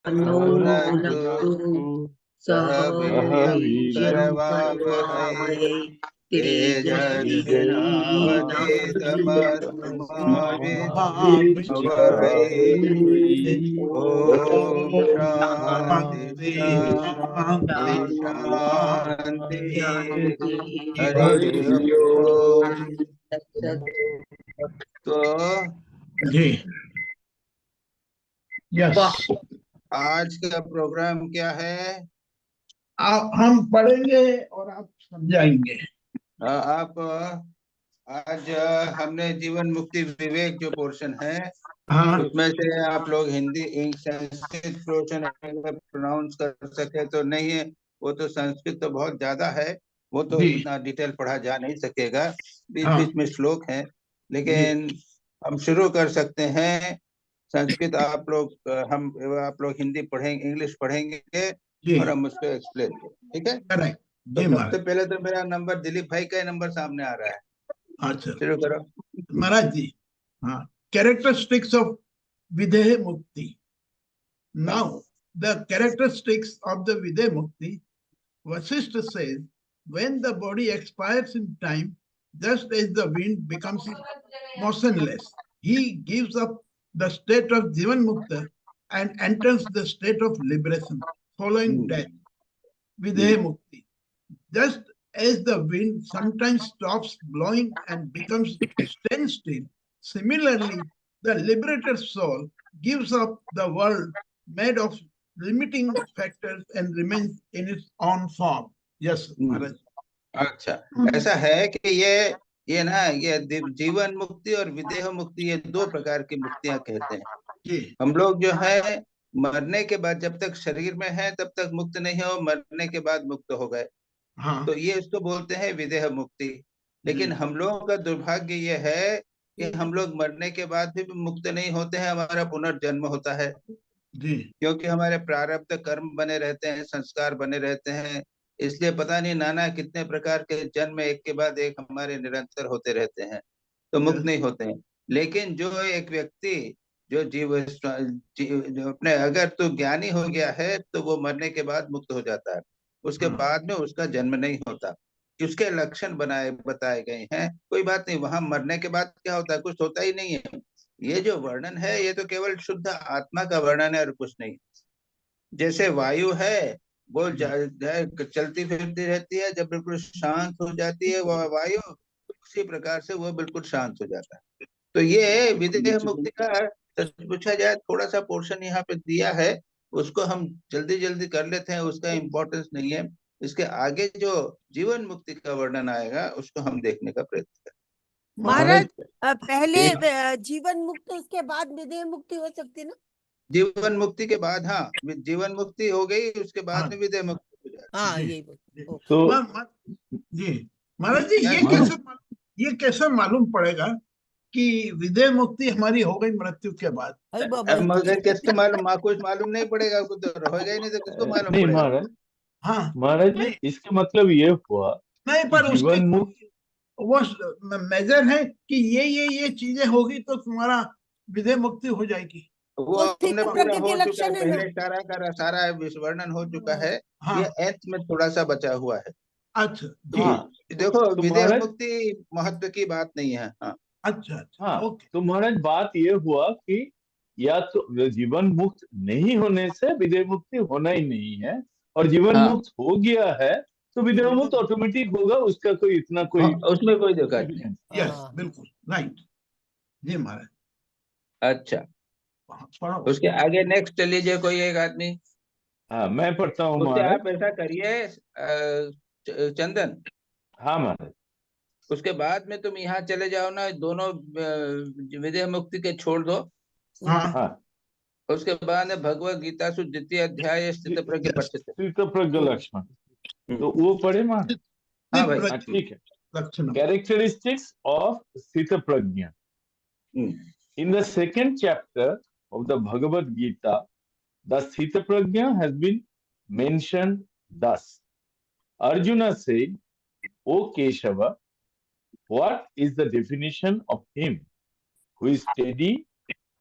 भुनक्तु भुनक्तु सह सह वीर्यं वीर्यं करवावहै करवावहै तेजस्विनावधीतमस्तु मा विद्विषावहै। तेजस्विनावधीतमस्तु ॐ शान्ति शान्ति शान्ति शान्ति शान्ति। हरि हरि ओम। ओम। तो जी यस, आज का प्रोग्राम क्या है? हम पढ़ेंगे और आप समझाएंगे। आप आज हमने जीवन मुक्ति विवेक जो पोर्शन है हाँ उसमें से आप लोग हिंदी संस्कृत पोर्शन प्रोनाउंस कर सके तो नहीं है, वो तो संस्कृत तो बहुत ज्यादा है, वो तो जी इतना डिटेल पढ़ा जा नहीं सकेगा, बीच हाँ बीच में श्लोक हैं, जी लेकिन हम शुरू कर सकते हैं। संस्कृत आप लोग आप लोग हिंदी पढ़ेंगे, इंग्लिश पढ़ेंगे जी और हम उसको एक्सप्लेन करें, ठीक है? करेक्ट तो जी सबसे महाराज। पहले तो मेरा नंबर दिलीप भाई का नंबर सामने आ रहा है, अच्छा शुरू करो। महाराज जी, हाँ, कैरेक्टरिस्टिक्स ऑफ विधेय मुक्ति। Now, the characteristics of the Videha Mukti, Vasishtha says, when the body expires in time, just as the wind becomes motionless, he gives up the state of Jivan Mukta and enters the state of liberation following death, Videha Mukti. Just as the wind sometimes stops blowing and becomes standstill, similarly, the liberated soul gives up the world made of limiting factors and remains in its own form. Yes, Maharaj. अच्छा, ऐसा है कि ये ना ये जीवन मुक्ति और विदेह मुक्ति ये दो प्रकार की मुक्तियां कहते हैं। जी हम लोग जो है मरने के बाद जब तक शरीर में है तब तक मुक्त नहीं हो, मरने के बाद मुक्त हो गए, हाँ तो ये इसको बोलते हैं विदेह मुक्ति। लेकिन हम लोगों का दुर्भाग्य ये है कि हम लोग मरने के बाद भी मुक्त नहीं होते हैं, हमारा पुनर्जन्म होता है, जी क्योंकि हमारे प्रारब्ध कर्म बने रहते हैं, संस्कार बने रहते हैं, इसलिए पता नहीं नाना कितने प्रकार के जन्म एक के बाद एक हमारे निरंतर होते रहते हैं, तो मुक्त यस नहीं होते हैं। लेकिन जो एक व्यक्ति जो जो अपने अगर तो ज्ञानी हो गया है तो वो मरने के बाद मुक्त हो जाता है, उसके हाँ बाद में उसका जन्म नहीं होता। उसके लक्षण बताए गए हैं, कोई बात नहीं, वहां मरने के बाद क्या होता है, कुछ होता ही नहीं है। ये जो वर्णन है ये तो केवल शुद्ध आत्मा का वर्णन है और कुछ नहीं। जैसे वायु है वो चलती फिरती रहती है, जब बिल्कुल शांत हो जाती है वह वायु, उसी प्रकार से वो बिल्कुल शांत हो जाता है। तो ये विदेह मुक्ति का सच पूछा जाए थोड़ा सा पोर्शन यहाँ पे दिया है, उसको हम जल्दी जल्दी कर लेते हैं, उसका इम्पोर्टेंस नहीं है। इसके आगे जो जीवन मुक्ति का वर्णन आएगा उसको हम देखने का प्रयत्न करें। महाराज पहले एक जीवन मुक्त, उसके बाद विदेह मुक्ति हो सकती ना? जीवन मुक्ति के बाद, हाँ, जीवन मुक्ति हो गई उसके बाद में विदेह मुक्ति हो जाती हाँ जी यही जी ओके। तो जी महाराज जी, ये कैसे मालूम पड़ेगा कि विदेह मुक्ति हमारी हो गई मृत्यु के बाद? अरे बाबा अब मगर किसको मालूम, कुछ मालूम नहीं पड़ेगा, कुछ तो होगा ही नहीं तो किसको मालूम नहीं पड़ेगा? महाराज, हाँ महाराज नहीं इसका मतलब ये हुआ नहीं, कि पर उसके जीवन मुक्त वो मेजर है कि ये चीजें होगी तो तुम्हारा विदेह मुक्ति हो जाएगी। वो वो हमने स्थित पूरा प्रज्ञ हो के चुका है, लक्षण है ना? पहले सारा वर्णन हो चुका है, हाँ ये अंत में थोड़ा सा बचा हुआ है। अच्छा जी हाँ देखो तो विदेह महाराज, मुक्ति महत्व की बात नहीं है। हाँ अच्छा हाँ ओके तो महाराज बात ये हुआ कि या तो जीवन मुक्त नहीं होने से विदेह मुक्ति होना ही नहीं है, और जीवन हाँ मुक्त हो गया है तो विदेह मुक्त ऑटोमेटिक होगा, उसका कोई इतना हाँ, कोई उसमें कोई दिक्कत नहीं। यस बिल्कुल राइट जी महाराज। अच्छा, पढ़ो उसके आगे नेक्स्ट लीजिए कोई एक आदमी। हाँ मैं पढ़ता हूँ उससे महाराज। आप ऐसा करिए चंदन, हाँ महाराज। उसके बाद में तुम यहाँ चले जाओ ना, दोनों विदेह मुक्ति के छोड़ दो, हाँ हाँ उसके बाद में भगवत गीता सु द्वितीय अध्याय स्थित प्रज्ञ यस पठित। प्रज्ञ लक्षण, तो वो पढ़े महाराज। हाँ भाई, हाँ ठीक है। लक्षण Characteristics of Sthita Prajna. In the second chapter of the Bhagavad Gita, the Sthita Prajna has been mentioned thus. Arjuna said, O Keshava, what is the definition of him who is steady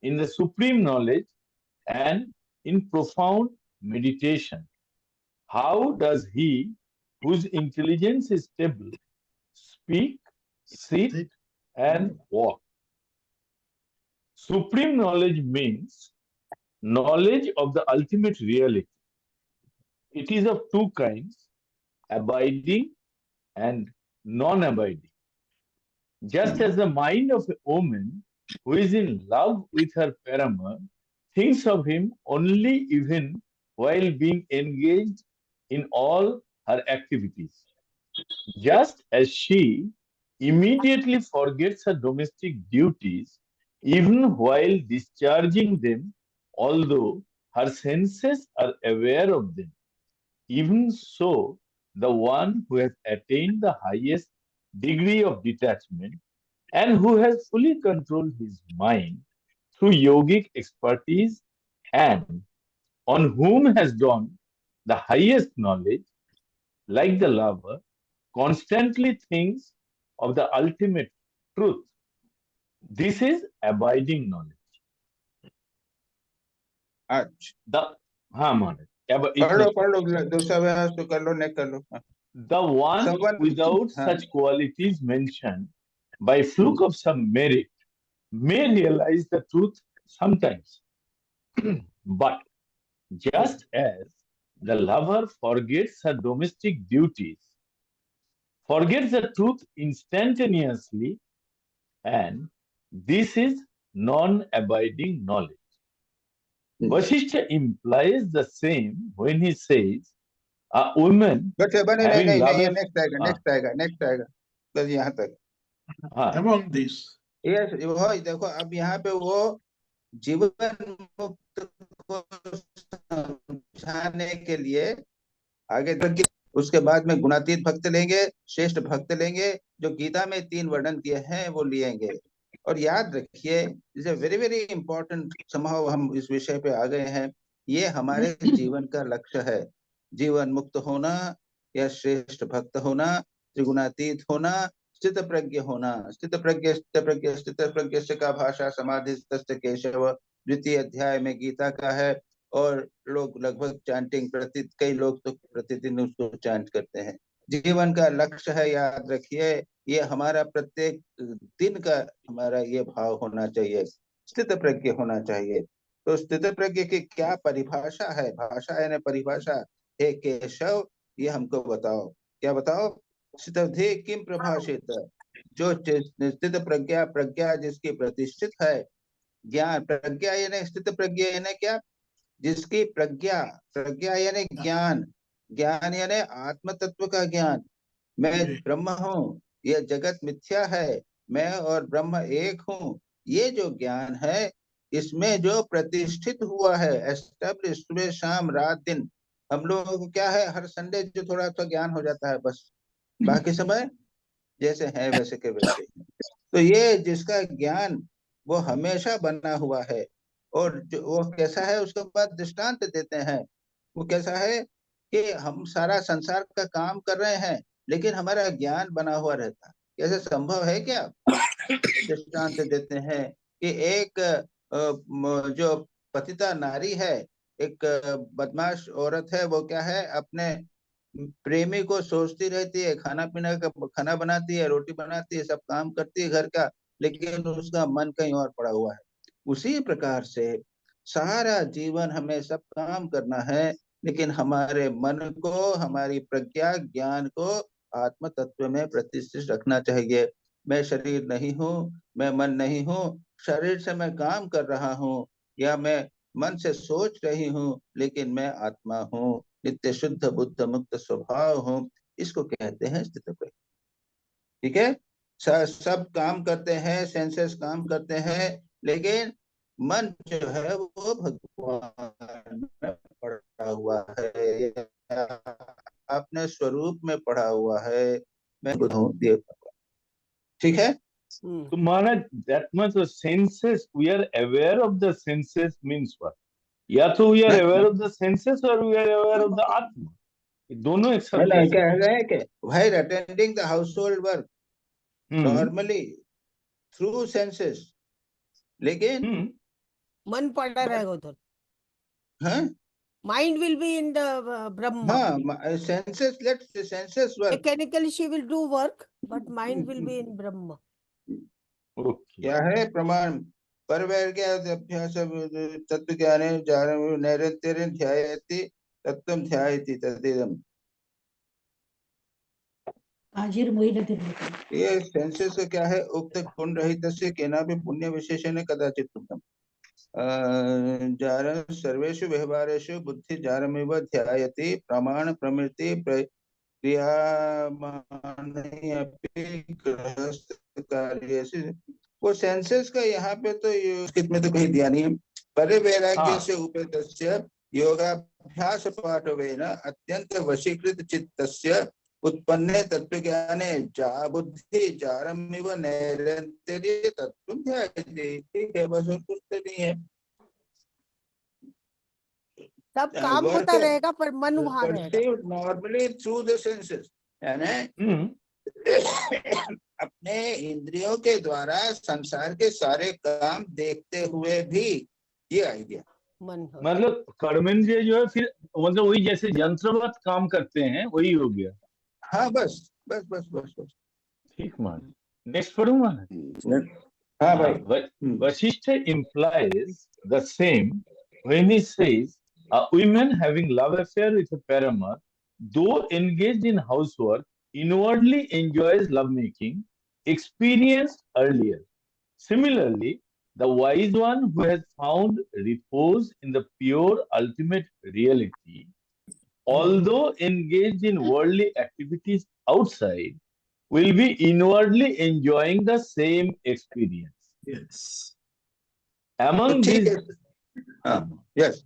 in the supreme knowledge and in profound meditation. How does he, whose intelligence is stable, speak, sit, and walk? Supreme knowledge means knowledge of the ultimate reality. It is of two kinds, abiding and non-abiding. Just as the mind of a woman who is in love with her paramour thinks of him only even while being engaged in all her activities, just as she immediately forgets her domestic duties even while discharging them, although her senses are aware of them. Even so, the one who has attained the highest degree of detachment and who has fully controlled his mind through yogic expertise and on whom has dawned the highest knowledge, like the lover, constantly thinks of the ultimate truth. This is abiding knowledge. अच्छा The Maharaj. पढ़ लो दूसरा अभ्यास तो कर लो, नहीं कर लो. The one without such qualities mentioned by fluke of some merit may realize the truth sometimes. But just as the lover forgets her domestic duties, forgets the truth instantaneously, and this is non-abiding knowledge. Vasishtha implies the same when he says, a woman having lovers... next आएगा बस यहाँ तक. Among these, ये देखो अब यहाँ पे वो जीवन मुक्त को समझाने के लिए आगे तक, उसके बाद में गुणातीत भक्त लेंगे, श्रेष्ठ भक्त लेंगे, जो गीता में 3 वर्णन किए हैं वो लिएंगे. और याद रखिए, is a very very important, somehow हम इस विषय पे आ गए हैं. ये हमारे जीवन का लक्ष्य है, जीवन मुक्त होना या श्रेष्ठ भक्त होना, त्रिगुणातीत होना, स्थित प्रज्ञ होना. स्थित प्रज्ञ का भाषा समाधि केशव द्वितीय अध्याय में गीता का है. और लोग लगभग चैंटिंग कई लोग तो प्रतिदिन उसको चैंट करते हैं. जीवन का लक्ष्य है, याद रखिए, ये हमारा प्रत्येक दिन का हमारा ये भाव होना चाहिए, स्थित प्रज्ञ होना चाहिए. तो स्थित प्रज्ञ की क्या परिभाषा है, भाषा है ना परिभाषा, हे केशव ये हमको बताओ. क्या बताओ? स्थितधि किम प्रभाषित, जो स्थित प्रज्ञा जिसकी प्रतिष्ठित है, ज्ञान प्रज्ञा यानी स्थित प्रज्ञा यानी क्या, जिसकी प्रज्ञा यानी ज्ञान यानी आत्म तत्व का ज्ञान. मैं ब्रह्म हूँ, ये जगत मिथ्या है, मैं और ब्रह्म एक हूँ, ये जो ज्ञान है, इसमें जो प्रतिष्ठित हुआ है, एस्टेब्लिश, सुबह शाम रात दिन. हम लोगों को क्या है, हर संडे जो थोड़ा सा ज्ञान हो जाता है बस, बाकी समय जैसे है वैसे के वैसे. तो ये जिसका ज्ञान वो हमेशा बना हुआ है, और जो वो कैसा है उसके बाद दृष्टांत देते हैं. वो कैसा है कि हम सारा संसार का काम कर रहे हैं लेकिन हमारा ज्ञान बना हुआ रहता है. कैसे संभव है क्या? दृष्टांत देते हैं कि एक जो पतिता नारी है, एक बदमाश औरत है, वो क्या है, अपने प्रेमी को सोचती रहती है, खाना बनाती है, रोटी बनाती है, सब काम करती है घर का, लेकिन उसका मन कहीं और पड़ा हुआ है. उसी प्रकार से सारा जीवन हमें सब काम करना है, लेकिन हमारे मन को, हमारी प्रज्ञा ज्ञान को आत्म तत्व में प्रतिष्ठित रखना चाहिए. मैं शरीर नहीं हूँ, मैं मन नहीं हूँ, शरीर से मैं काम कर रहा हूँ या मैं मन से सोच रही हूँ, लेकिन मैं आत्मा हूँ, नित्य शुद्ध बुद्ध मुक्त स्वभाव हूँ. इसको कहते हैं स्थित प्रज्ञ. ठीक है, सब काम करते हैं, सेंसेस काम करते हैं, लेकिन मन जो है वो भगवान में पड़ा हुआ है, अपने स्वरूप में पड़ा हुआ है, मैं बुद्ध हूँ, देव भगवान. ठीक है. So Maharaj, that much of senses, we are aware of the senses means what? या तो we are aware of the senses or we are aware of the Atma. दोनों एक साथ नहीं कह रहे हैं कि while attending the household work normally through senses, लेकिन मन पड़ा रहेगा उधर. हाँ Mind will be in the Brahma. हाँ, senses, let senses work. Mechanically she will do work, but mind will be in Brahma. Okay. क्या है प्रमाण? परवैराग्याभ्यास तत्व ज्ञाने नैरन्तर्यं ध्यायति तत्त्वं ध्यायति तदिदम्। ये सेंसेस का क्या है? उक्त गुण रहित से केनापि पुण्य विशेषेण कदाचित् कृतम्। जारं सर्वेषु व्यवहारेषु बुद्धि जारमिव ध्यायति प्रमाण प्रवृत्ति क्रियामाणे अपि गृहस्थ कार्येषु। वो सेंसेस का यहाँ पे तो संस्कृत में तो कहीं दिया नहीं है। परे वैराग्य से उपेतस्य योगाभ्यास पाठवेन अत्यंत वशीकृत चित्तस्य उत्पन्ने तत्वज्ञाने जा बुद्धि जारमिव नैरन्तर्ये तत्त्वं ध्यायति। ठीक है, बस और कुछ तो नहीं है। सब काम होता रहेगा पर मन वहाँ रहेगा। नॉर्मली थ्रू द सेंसेस, यानी अपने इंद्रियों के द्वारा संसार के सारे काम देखते हुए भी ये आइडिया मतलब कर्मेंद्रिय जो है फिर मतलब वही जैसे यंत्रवत काम करते हैं वही हो गया। हाँ बस बस बस बस बस ठीक मान। नेक्स्ट पढ़ूंगा। हाँ भाई। Vashishtha implies the same when he says a woman having love affair with a paramour, though engaged in housework, inwardly enjoys lovemaking, experienced earlier. Similarly, the wise one who has found repose in the pure ultimate reality, although engaged in worldly activities outside, will be inwardly enjoying the same experience. Yes. Among these, yes.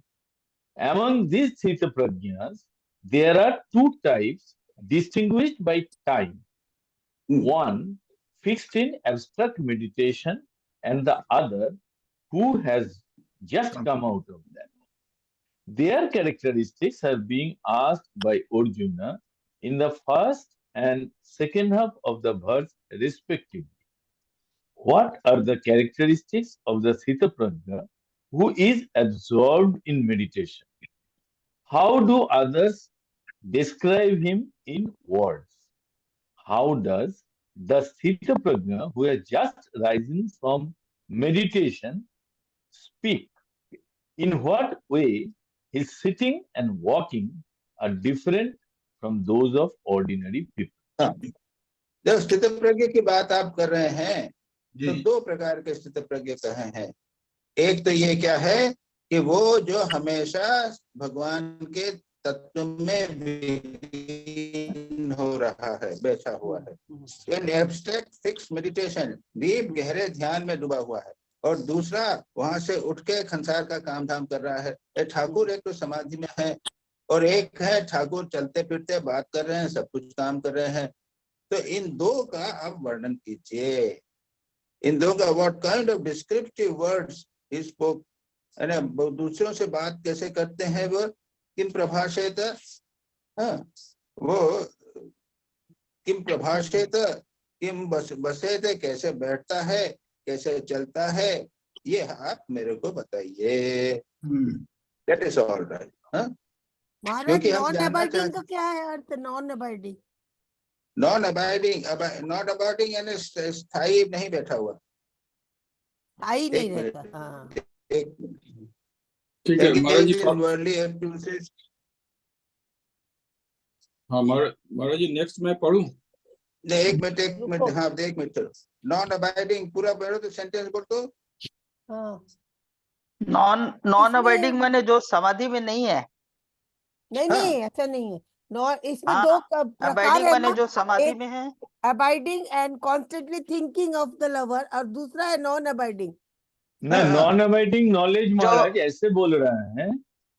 Among these Sthita Prajnas, there are two types distinguished by time. One fixed in abstract meditation, and the other who has just come out of that. Their characteristics are being asked by Arjuna in the first and second half of the verse respectively. What are the characteristics of the Sthita Prajna who is absorbed in meditation? How do others describe him in words? How does the Sthita Prajna who has just risen from meditation speak? In what way his sitting and walking are different from those of ordinary people? जब स्थित प्रज्ञ की बात आप कर रहे हैं तो दो प्रकार के स्थित प्रज्ञ कहे हैं। एक तो ये क्या है कि वो जो हमेशा भगवान के तत्व में विलीन हो रहा है, बैठा हुआ है, इन एब्स्ट्रैक्ट फिक्स मेडिटेशन, डीप गहरे ध्यान में डूबा हुआ है। और दूसरा वहां से उठ के संसार का काम धाम कर रहा है। ठाकुर एक तो समाधि में है और एक है ठाकुर चलते फिरते बात कर रहे हैं, सब कुछ काम कर रहे हैं। तो इन दो का आप वर्णन कीजिए। इन दो का what kind of descriptive words he spoke, दूसरों से बात कैसे करते हैं वो, किम प्रभाषेत, वो किम प्रभाषेत, किम बसेत, कैसे बैठता है, कैसे चलता है, ये आप मेरे को बताइए। That is all right. महाराज नॉन अबाइडिंग का क्या है अर्थ? Non abiding, non abiding, not abiding यानी स्थायी नहीं बैठा हुआ, स्थायी नहीं रहता। हाँ ठीक है महाराज जी। हाँ महाराज जी नेक्स्ट मैं पढ़ूं? नहीं, एक मिनट हाँ एक मिनट। नॉन अबाइडिंग पूरा पढ़ो तो सेंटेंस बोल दो। नॉन अबाइडिंग माने जो समाधि में नहीं है। नहीं ऐसा नहीं है। इसमें दो प्रकार है माने जो समाधि में है, abiding and constantly thinking of the lover, और दूसरा है non abiding. Non abiding knowledge महाराज ऐसे बोल रहा है,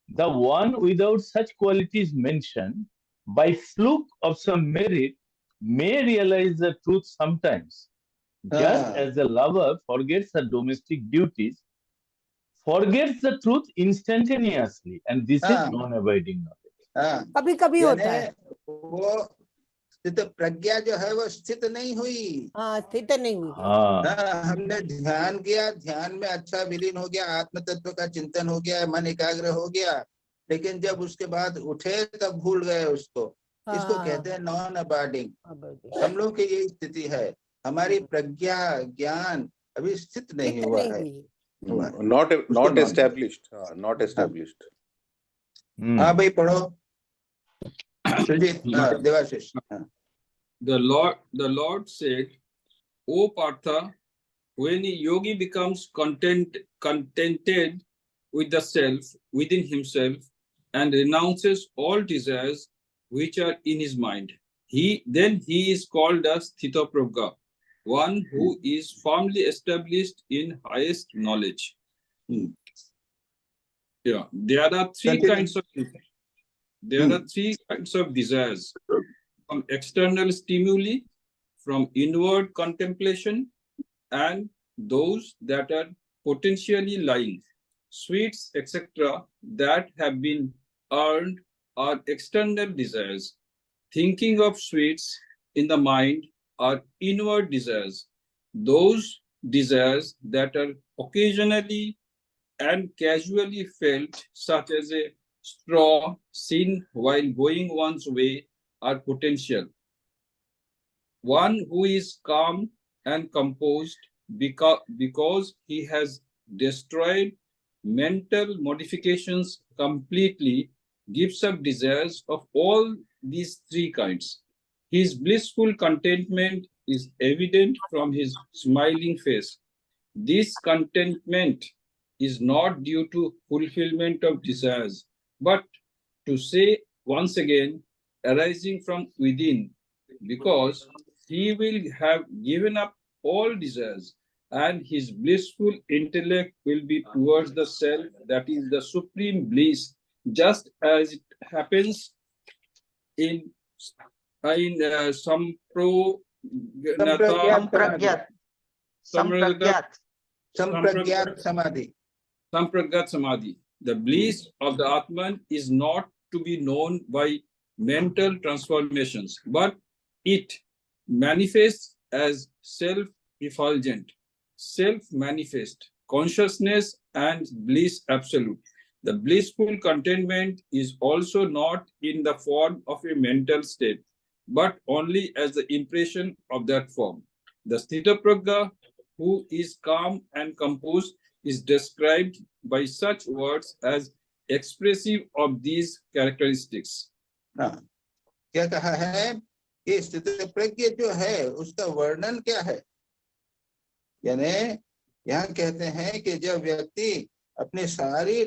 the one without such qualities mentioned by fluke of some merit may realize the truth sometimes, just as the lover forgets the domestic duties, forgets the truth instantaneously, and this is non-abiding knowledge. कभी कभी होता है वो स्थित प्रज्ञा जो है वो स्थित नहीं हुई। हाँ, स्थित नहीं हुई। हाँ हाँ, हमने ध्यान किया, ध्यान में अच्छा विलीन हो गया, आत्म तत्व का चिंतन हो गया, मन एकाग्र हो गया, लेकिन जब उसके बाद उठे तब भूल गए उसको। इसको कहते हैं नॉन अबार्डिंग। हम लोग की यही स्थिति है, हमारी प्रज्ञा ज्ञान अभी स्थित नहीं हुआ है। not established. Not established. हाँ भाई पढ़ो Sujit. Debashish. The Lord said, O Partha, when a yogi becomes contented with the self within himself and renounces all desires which are in his mind, then he is called as Sthitaprajna, one who is firmly established in highest knowledge. Yeah, there are three kinds of desires: from external stimuli, from inward contemplation, and those that are potentially lying. Sweets, etc., that have been earned are external desires. Thinking of sweets in the mind are inward desires. Those desires that are occasionally and casually felt, such as a straw seen while going one's way, are potential. One who is calm and composed because he has destroyed mental modifications completely gives up desires of all these three kinds. His blissful contentment is evident from his smiling face. This contentment is not due to fulfillment of desires, but, to say once again, arising from within, because he will have given up all desires, and his blissful intellect will be towards the self that is the supreme bliss, just as it happens in संप्रज्ञात Samadhi. The bliss of the Atman is not to be known by mental transformations, but it manifests as self-effulgent, self-manifest, consciousness and bliss absolute. The blissful contentment is also not in the form of a mental state, but only as the impression of that form. The Sthitaprajna, who is calm and composed, is described by such words as expressive of these characteristics. क्या कहा है कि स्थित प्रज्ञ जो है उसका वर्णन क्या है? यानी यहाँ कहते हैं कि जब व्यक्ति अपनी सारी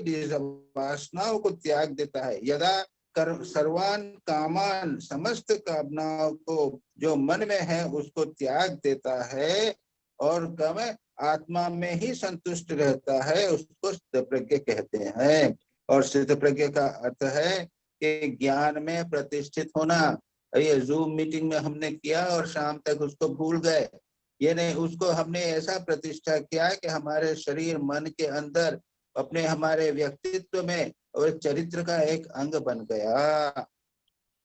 वासनाओं को त्याग देता है, यदा सर्वान कामान, समस्त कामनाओं को जो मन में है उसको त्याग देता है और कम आत्मा में ही संतुष्ट रहता है, उसको स्थित प्रज्ञ कहते हैं। और स्थित प्रज्ञ का अर्थ है कि ज्ञान में प्रतिष्ठित होना। ये जूम मीटिंग में हमने किया और शाम तक उसको भूल गए, ये नहीं, उसको हमने ऐसा प्रतिष्ठा किया कि हमारे शरीर मन के अंदर अपने हमारे व्यक्तित्व में और चरित्र का एक अंग बन गया।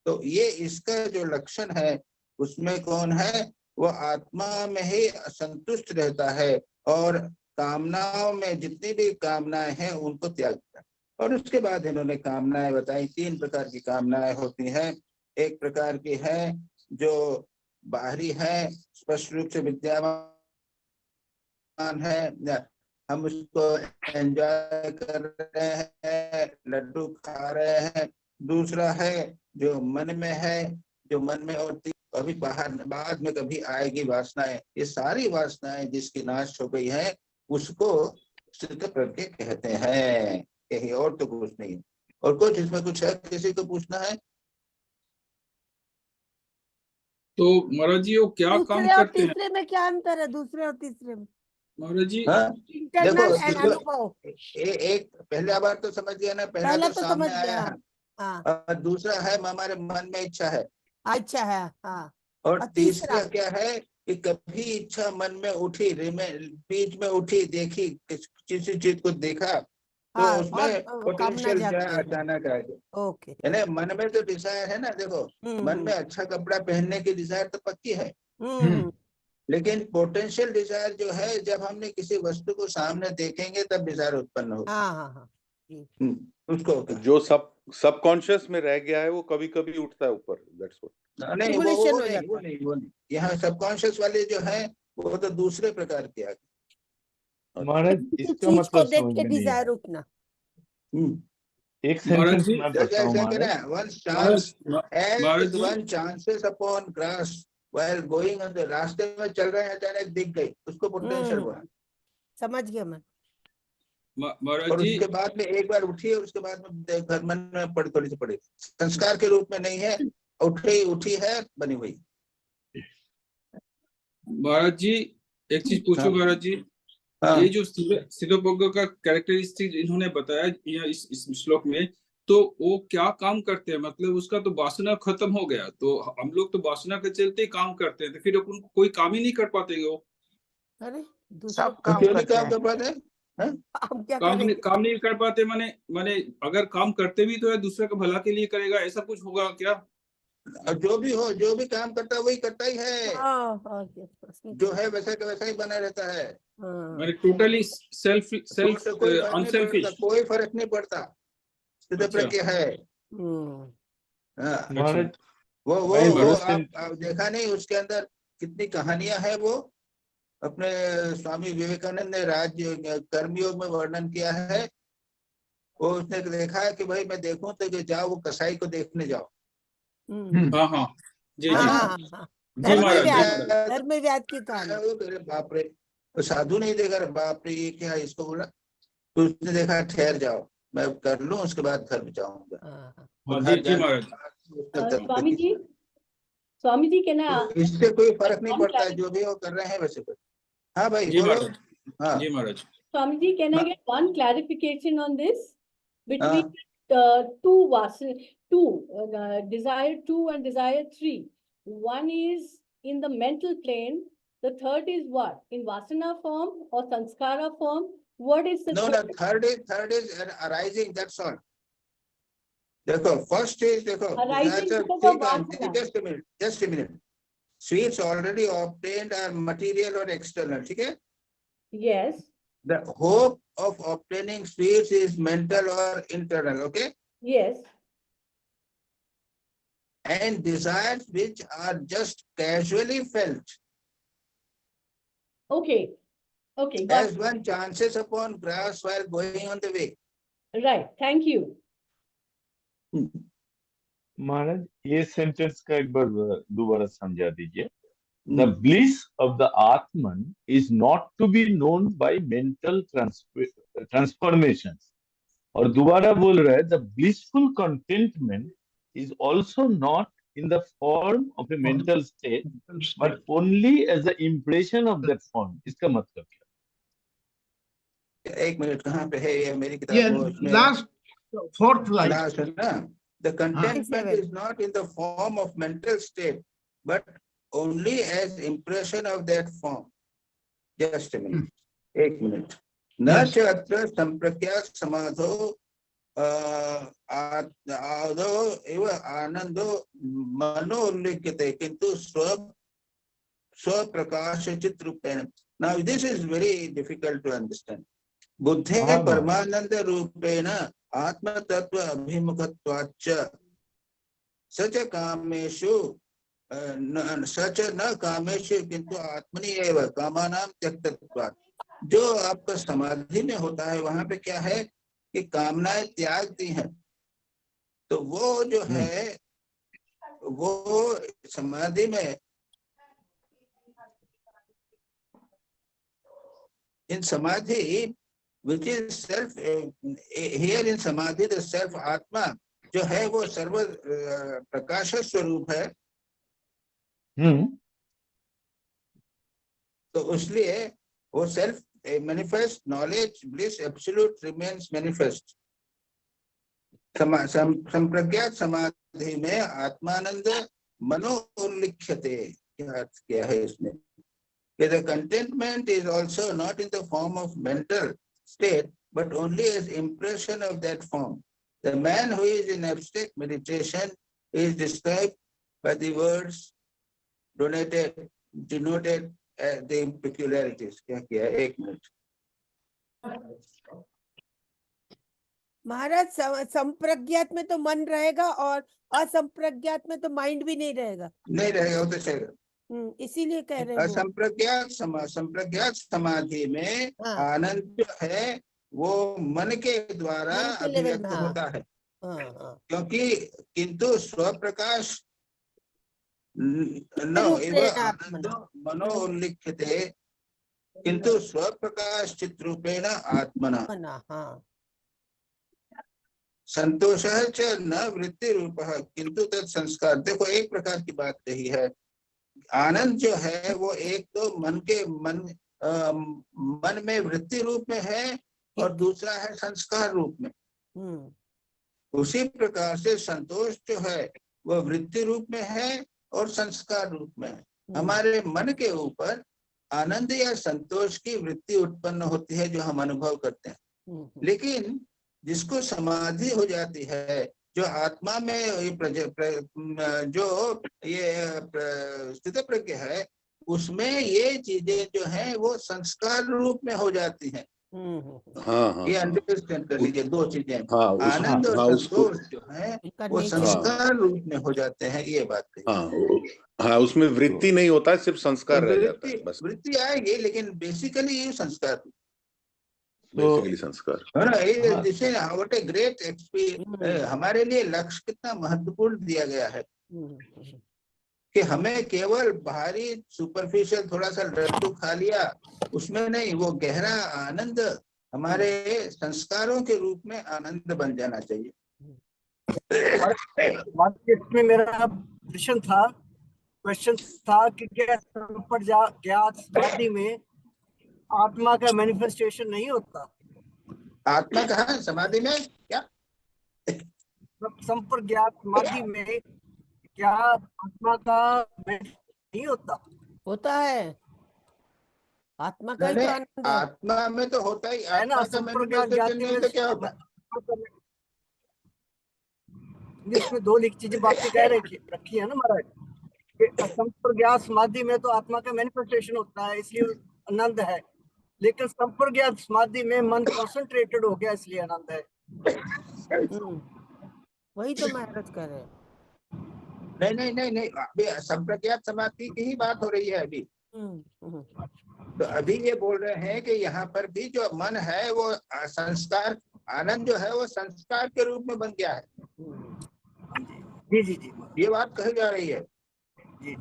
तो ये इसका जो लक्षण है उसमें कौन है? वो आत्मा में ही संतुष्ट रहता है और कामनाओं में जितनी भी कामनाएं हैं उनको त्याग दिया। और उसके बाद इन्होंने कामनाएं बताई। 3 प्रकार की कामनाएं होती हैं। एक प्रकार की है जो बाहरी है, स्पष्ट रूप से विद्यमान है, हम उसको एंजॉय कर रहे हैं, लड्डू खा रहे हैं। दूसरा है जो मन में है, जो मन में होती अभी बाद में कभी आएगी वासनाएं। ये सारी वासनाएं जिसकी नाश हो गई है उसको स्थित प्रज्ञ कहते हैं। यही, और तो कुछ नहीं। और कुछ इसमें कुछ है, किसी को पूछना है? तो महाराज जी वो क्या काम करते हैं? तीसरे में क्या अंतर है? दूसरे और तीसरे में महाराज जी इंटरनल एंड अनुभव। एक पहला बार तो समझ गया ना, पहला तो सामने आया है। और दूसरा है हमारे मन में इच्छा है। अच्छा है, हाँ। और तीसरा क्या है कि कभी इच्छा मन में उठी, बीच में उठी, देखी, किसी चीज को देखा तो हाँ, उसमें और कामना पोटेंशियल क्या जागती है। अचानक आ गया, ओके। यानी मन में तो डिजायर है ना, देखो मन में अच्छा कपड़ा पहनने की डिजायर तो पक्की है, लेकिन पोटेंशियल डिजायर जो है जब हमने किसी वस्तु को सामने देखेंगे तब डिजायर उत्पन्न होगी। हाँ हाँ हाँ। उसको जो सबकॉन्शियस में रह गया है वो कभी कभी उठता है ऊपर, दैट्स व्हाट। नहीं, वो Stimulation हो नहीं, जाता वो है। नहीं, वो नहीं, यहाँ सबकॉन्शियस वाले जो है वो तो दूसरे प्रकार के आ महाराज किसी इसका चीज को मतलब देख समझ के में नहीं डिजायर आया। उठना। एक महाराज सेंटेंस जी, मैं तो पढ़ता हूँ जैसे कि महाराज। ना one Maharaj chance Maharaj as ji, one chances upon grass while going on the रास्ते में चल रहे हैं, अचानक दिख गई, उसको पोटेंशियल हुआ। समझ गया मैं। महाराज और जी, उसके बाद में एक बार उठी है, उसके बाद में घर मन में पड़ी, थोड़ी सी पड़ी, संस्कार के रूप में नहीं है, उठी है, बनी हुई। महाराज जी एक चीज पूछो हाँ। महाराज जी, हाँ, ये जो स्थितोपज्ञ का कैरेक्टरिस्टिक इन्होंने बताया यहाँ इस श्लोक में, तो वो क्या काम करते हैं? मतलब उसका तो वासना खत्म हो गया, तो हम लोग तो वासना के चलते ही काम करते हैं, तो फिर उनको कोई काम ही नहीं कर पाते वो। अरे दूसरे सब को काम क्यों नहीं करते काम हैं। कर पाते हैं? हम क्या करेंगे? काम नहीं कर पाते, माने अगर काम करते भी तो है दूसरे के भला के लिए करेगा, ऐसा कुछ होगा क्या? और जो भी हो, जो भी काम करता है वही करता ही है, हाँ, जो है वैसा का वैसा ही बना रहता है, माने टोटली सेल्फ तो कोई फर्क नहीं पड़ता, अनसेल्फिश। कोई फर्क नहीं पड़ता, स्थित प्रज्ञ है। हाँ, महाराज वो मैं वो दो आप देखा नहीं, उसके अंदर कितनी कहानियां हैं, वो अपने स्वामी विवेकानंद ने राज्य कर्मयोग में वर्णन किया है। वो उसने देखा है कि भाई मैं देखूं तो कि जाओ वो कसाई को देखने जाओ। हाँ हाँ जी जी हाँ, जी महाराज, जी महाराज। धर्म व्याध की कहानी। अरे बाप रे, तो साधु नहीं देखा, बाप रे ये क्या, इसको बोला, तो उसने देखा ठहर जाओ मैं कर लूं, उसके बाद घर में जाऊंगा। हाँ जी जी महाराज। स्वामी जी can I तो इससे कोई फर्क नहीं one पड़ता है, clarif- जो भी वो कर रहे हैं वैसे कर। हाँ भाई जी बोलो। महाराज, हाँ जी महाराज। Swami ji, can I get one clarification on this between हाँ, desire 2 and desire 3? One is in the mental plane. The third is what? In vasana form or sanskara form? What is the no, third? third is arising, that's all. देखो first is, देखो Arising desire, because of ठीक है, vasana. just a minute. Sweets already obtained are material or external, ठीक है? Yes. The hope of obtaining sweets is mental or internal, okay? Yes. And desires which are just casually felt Okay. Okay. Got as one chances upon grass while going on the way. it. Right. Thank you. महाराज ये sentence का एक बार दोबारा समझा दीजिए। The bliss of the Atman is not to be known by mental transformations. और दोबारा बोल रहा है the blissful contentment is also not in the form of a mental state, but only as the impression of that form. इसका मतलब क्या? एक minute, कहाँ पे है ये मेरी किताब? Yeah, वो उसमें last fourth line. last है ना? The contentment is not in the form of mental state, but only as impression of that form. Just a minute. एक मिनट। न च अत्र संप्रज्ञात समाधो आदो एव आनंदो मनो उल्लिख्यते, किंतु स्वप्रकाशचित रूपेण. Now this is very difficult to understand. बुद्धे परमानंद रूपेण आत्म तत्व अभिमुखत्वाच्च सच कामेषु सच न कामेषु किंतु आत्मनि एव कामानां त्यक्तत्वात्. जो आपका समाधि में होता है वहां पे क्या है कि कामनाएं त्याग दी हैं, तो वो जो है वो समाधि में in samadhi, which is self, here in samadhi the self atma जो है वो सर्व प्रकाश स्वरूप है, तो इसलिए वो self manifest knowledge bliss absolute remains manifest. संप्रज्ञात समाधि में आत्मानंद मनो उल्लिख्यते, क्या अर्थ किया है इसमें? The contentment is also not in the form of mental state, but only as impression of that form. The man who is in abstract meditation is described by the words denoted the peculiarities. क्या किया? एक minute. महाराज संप्रज्ञात में तो मन रहेगा और असंप्रज्ञात में तो माइंड भी नहीं रहेगा. नहीं रहेगा, वो तो सही. इसीलिए कह रहे हैं संप्रज्ञात समाधि में हाँ. आनंद जो है वो मन के द्वारा मन के लेवल अभिव्यक्त में, हाँ. होता है. हाँ. क्योंकि किंतु स्वप्रकाश न एव आनंदो मनो उल्लिख्यते किंतु स्वप्रकाश चित्रूपेण आत्मना. हाँ. संतोषः च न वृत्ति रूपः किंतु तत् संस्कार. देखो एक प्रकार की बात कही है. आनंद जो है वो एक तो मन में वृत्ति रूप में है और दूसरा है संस्कार रूप में. उसी प्रकार से संतोष जो है वो वृत्ति रूप में है और संस्कार रूप में है. हमारे मन के ऊपर आनंद या संतोष की वृत्ति उत्पन्न होती है जो हम अनुभव करते हैं. लेकिन जिसको समाधि हो जाती है, जो आत्मा में जो ये स्थित प्रज्ञ है, उसमें ये चीजें जो हैं वो संस्कार रूप में हो जाती हैं. ये अंडरस्टैंड कर लीजिए दो चीजें. आनंद और संतोष जो है वो संस्कार रूप में हो जाते हैं. ये बात है. उसमें वृत्ति नहीं होता है, सिर्फ संस्कार रह जाता है. बस वृत्ति आएगी लेकिन बेसिकली ये संस्कार. बेसिकली संस्कार. What a great experience. हमारे लिए लक्ष्य कितना महत्वपूर्ण दिया गया है कि हमें केवल बाहरी सुपरफिशियल थोड़ा सा लड्डू खा लिया उसमें नहीं, वो गहरा आनंद हमारे संस्कारों के रूप में आनंद बन जाना चाहिए. इसमें मेरा क्वेश्चन था कि क्या संप्रज्ञात समाधि में आत्मा का मैनिफेस्टेशन नहीं होता? आत्मा का समाधि में क्या? संप्रज्ञात समाधि में क्या आत्मा का नहीं होता? होता है. आत्मा का ही तो आनंद है. आत्मा में तो होता ही है ना. संप्रज्ञात नहीं तो क्या होता? इसमें दो चीजें बातें कह रखी है ना महाराज. संप्रज्ञात समाधि में तो आत्मा का मैनिफेस्टेशन होता है इसलिए आनंद है, लेकिन संप्रज्ञात समाधि में मन कॉन्सेंट्रेटेड हो गया इसलिए आनंद है. वही तो महाराज कह रहे हैं. नहीं, अभी संप्रज्ञात समाधि की ही बात हो रही है अभी. तो अभी ये बोल रहे हैं कि यहाँ पर भी जो मन है वो संस्कार, आनंद जो है वो संस्कार के रूप में बन गया है. जी. ये बात कही जा रही है. जी.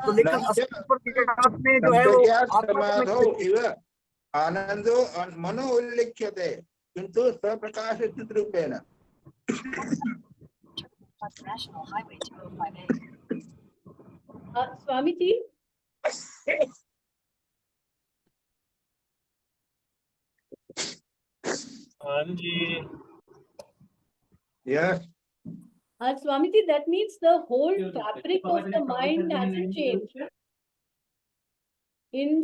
तो लेकिन संप्रज्ञात में जो है वो आनंदो मनो उल्लिख्यते किंतु स्वप्रकाश चित्रूपेण. Swami ji, Yes. Swami ji, that means the whole fabric of the mind hasn't changed. In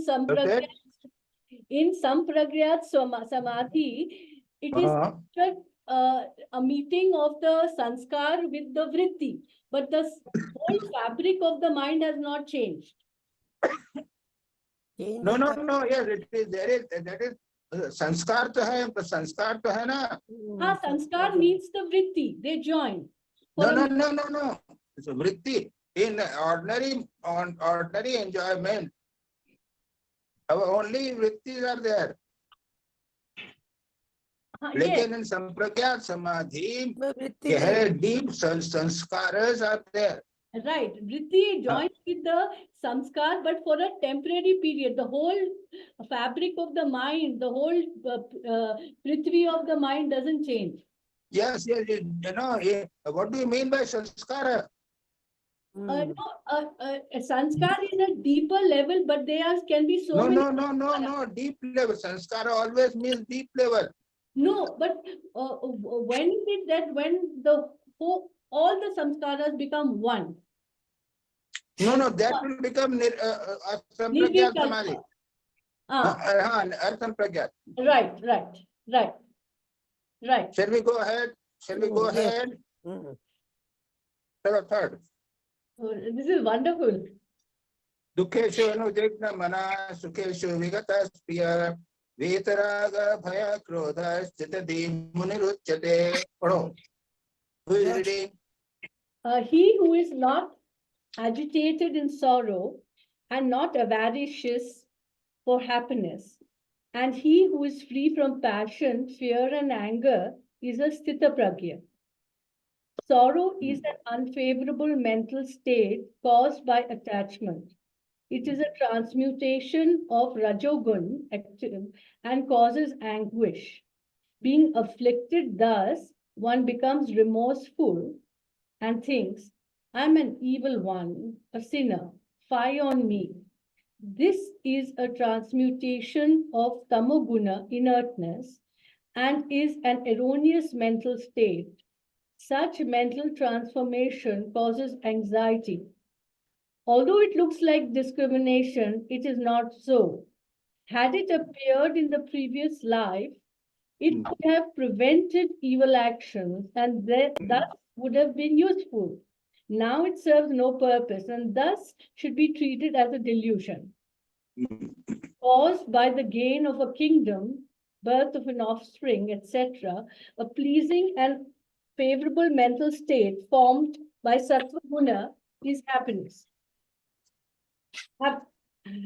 Sampragyat Samadhi, it is a meeting of the sanskar with the vritti, but the whole fabric of the mind has not changed. No. Yes, it is there. That is संस्कार तो है ना. हाँ, संस्कार means the vritti. They join. No. So vritti in ordinary enjoyment, our only vrittis are there. लेकिन इन संप्रज्ञात समाधि गहरे deep sanskaras are there. Right, vritti joins with the sanskar, but for a temporary period. The whole fabric of the mind, the whole prithvi of the mind doesn't change. Yes. What do you mean by sanskara? Sanskar is a deeper level, but they can be so many. No. Deep level. Sanskara always means deep level. No, but when is it that when all the samskaras become one? No, that will become sampragyat samadhi. असंप्रज्ञात. Right. Shall we go ahead? Yes. Third. This is wonderful. दुखेषु अनुद्विग्न मनः सुखेषु विगतस्प्रिय वीतराग भय क्रोध स्थितधि मुनिरुच्यते. पढ़ो. Who is reading? He who is not agitated in sorrow and not avaricious for happiness, and he who is free from passion, fear, and anger is a sthita pragya. Sorrow is an unfavorable mental state caused by attachment. It is a transmutation of rajogun and causes anguish. Being afflicted thus, one becomes remorseful and thinks, I'm an evil one, a sinner, fie on me. This is a transmutation of tamoguna, inertness, and is an erroneous mental state. Such mental transformation causes anxiety. Although it looks like discrimination, it is not so. Had it appeared in the previous life, it could have prevented evil actions and thus would have been useful. Now it serves no purpose and thus should be treated as a delusion. Caused by the gain of a kingdom, birth of an offspring, etc., a pleasing and favorable mental state formed by sattva guna is happiness.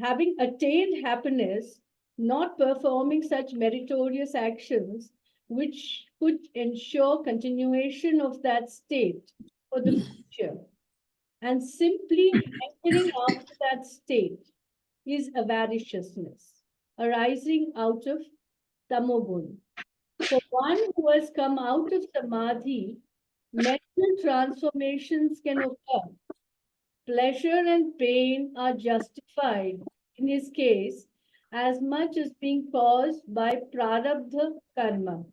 Having attained happiness, not performing such meritorious actions which could ensure continuation of that state for the future, and simply hankering after that state is avariciousness arising out of tamogun. For one who has come out of samadhi, mental transformations can occur. Pleasure and pain are justified in his case as much as being caused by prarabdha karma.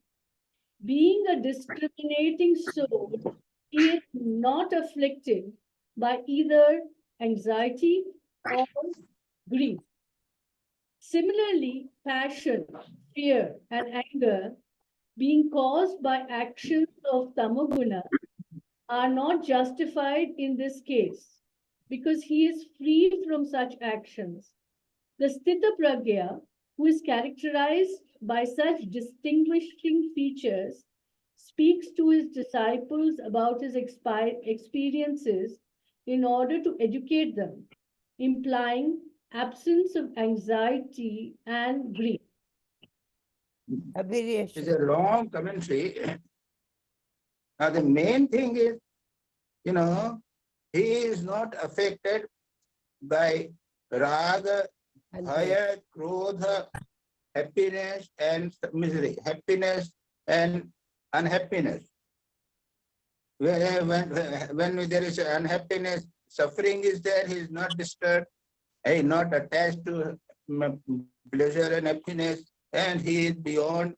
Being a discriminating soul, he is not afflicted by either anxiety or grief. Similarly, passion, fear, and anger, being caused by actions of tamoguna, are not justified in this case because he is free from such actions. The sthita pragya, who is characterized by such distinguishing features, speaks to his disciples about his experiences in order to educate them, implying absence of anxiety and grief. It's a long commentary. Now the main thing is, he is not affected by raga, bhaya, krodha, happiness and misery, happiness and unhappiness. When there is unhappiness, suffering is there, he is not disturbed, he is not attached to pleasure and happiness, and he is beyond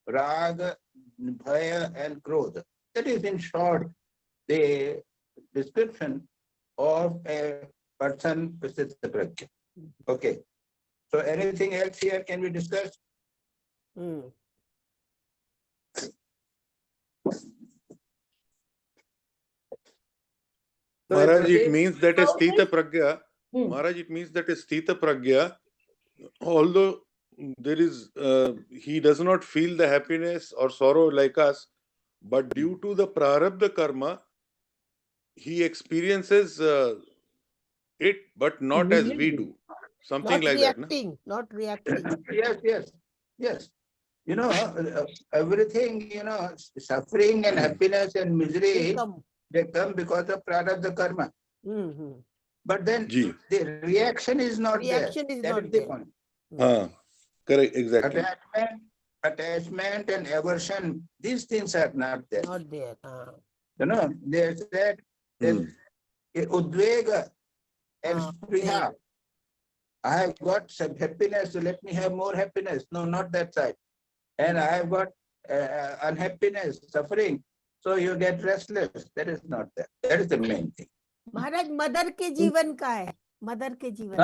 raga, bhaya and krodha. That is in short the description of a person with sthita pragya. Okay. So anything else here can be discussed? Maharaj, it means that a sthita pragya, Maharaj, it means that a sthita pragya, although there is, he does not feel the happiness or sorrow like us, but due to the prarabdha karma, he experiences it, but not as we do. Something Not like reacting, that. not reacting. Yes. Everything, suffering and happiness and misery, they come because of prarabdha karma. But then the reaction is not there. That is the point. Correct, exactly. Attachment and aversion, these things are not there. Not there. There's that udvega and spriha. I have got some happiness, so let me have more happiness. No, not that side. And I have got unhappiness, suffering, so you get restless. That is not there. That is the main thing. Maharaj mother के जीवन का है, mother के जीवन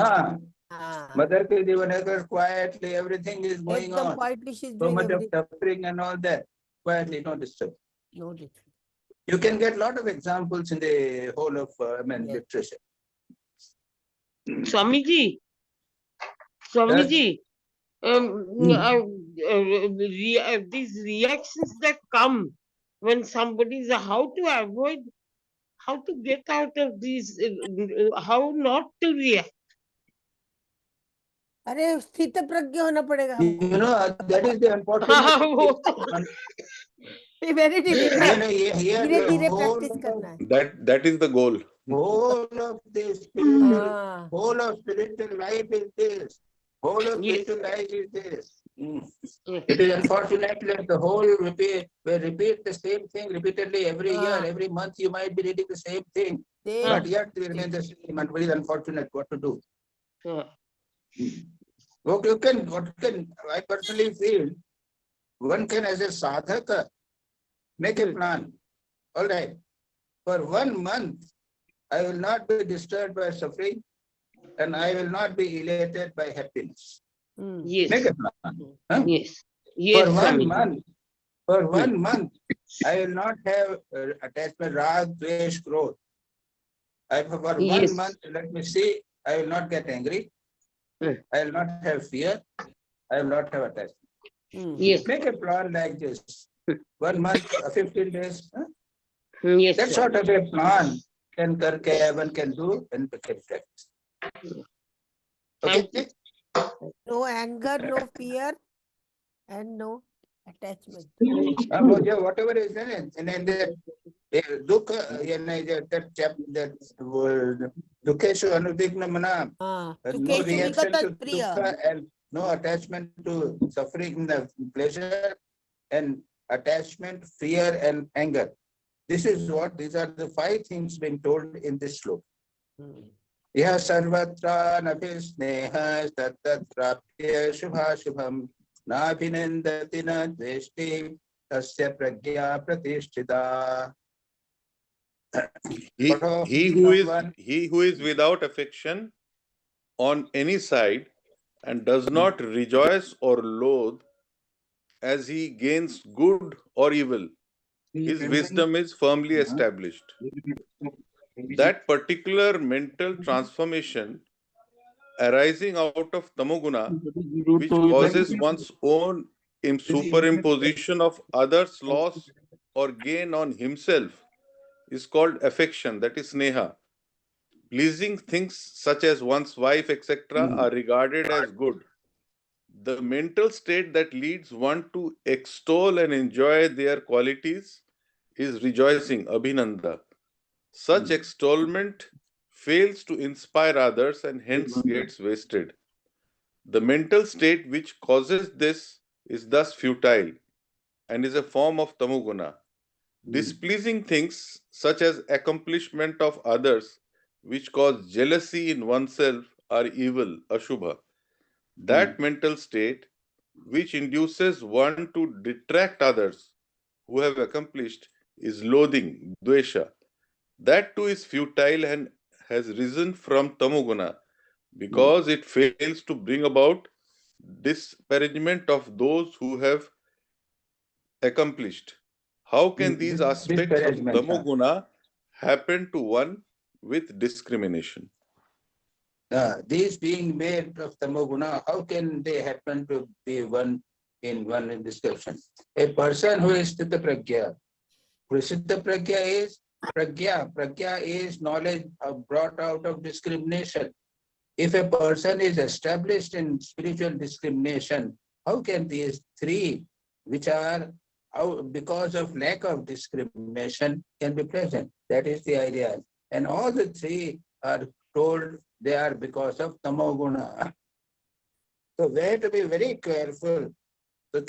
Mother ke जीवन है quietly everything is going एकदम on. quietly she's So doing much of everything. suffering and all that. Quietly, no disturb. No difference. You can get a lot of examples in the whole of literature. Swamiji, these reactions that come when somebody is how to avoid, how to get out of these, how not to react. अरे स्थित प्रज्ञ होना पड़ेगा हमको. You know, that is the unfortunate. Very difficult. Here धीरे the धीरे whole practice करना है. That is the goal. whole of the spiritual life is this. Whole of spiritual life is this. It is unfortunate that the whole we repeat the same thing repeatedly every year, every month. You might be reading the same thing, but yet we remain the same. And very unfortunate. What to do? I personally feel one can, as a sadhaka, make a plan. All right, for 1 month, I will not be disturbed by suffering, and I will not be elated by happiness. Yes. Make a plan. Huh? Yes. Yes. For 1 month, I will not have attachment, rag, dvesh, growth. For 1 month, let me see, I will not get angry. I will not have fear. I will not have attachment. Yes. Make a plan like this. 1 month, 15 days. Huh? Yes. That sort of a plan one can do and can practice. Okay. No anger, no fear, and no attachment. Whatever is in it, and then the dukkha, that chapter, that dukkeshu anudigna mana, no reaction to dukkha and no attachment to suffering, the pleasure, and attachment, fear, and anger. These are the 5 things being told in this sloka. Yaha sarvatra nabhisneha tattatrapya shubhashubham nabhinandati na dveshti tasya pragya pratishtita. He who is without affection on any side and does not rejoice or loathe as he gains good or evil, his wisdom is firmly established. That particular mental transformation arising out of tamoguna, which causes one's own superimposition of others' loss or gain on himself, is called affection, that is sneha. Pleasing things such as one's wife, etc., are regarded as good. The mental state that leads one to extol and enjoy their qualities is rejoicing, abhinanda. Such extolment fails to inspire others and hence gets wasted. The mental state which causes this is thus futile and is a form of tamoguna. Displeasing things such as accomplishment of others which cause jealousy in oneself are evil, ashubha. That mental state which induces one to detract others who have accomplished is loathing, dvesha. That too is futile and has risen from tamoguna because it fails to bring about disparagement of those who have accomplished. How can these aspects of tamoguna happen to one with discrimination? These being made of tamoguna, how can they happen to be one in description? A person who is sthita pragya. Sthita pragya is pragya. Pragya is knowledge brought out of discrimination. If a person is established in spiritual discrimination, how can these 3, which are out because of lack of discrimination, can be present? That is the idea. And all the 3 are told they are because of tamoguna. So we have to be very careful. So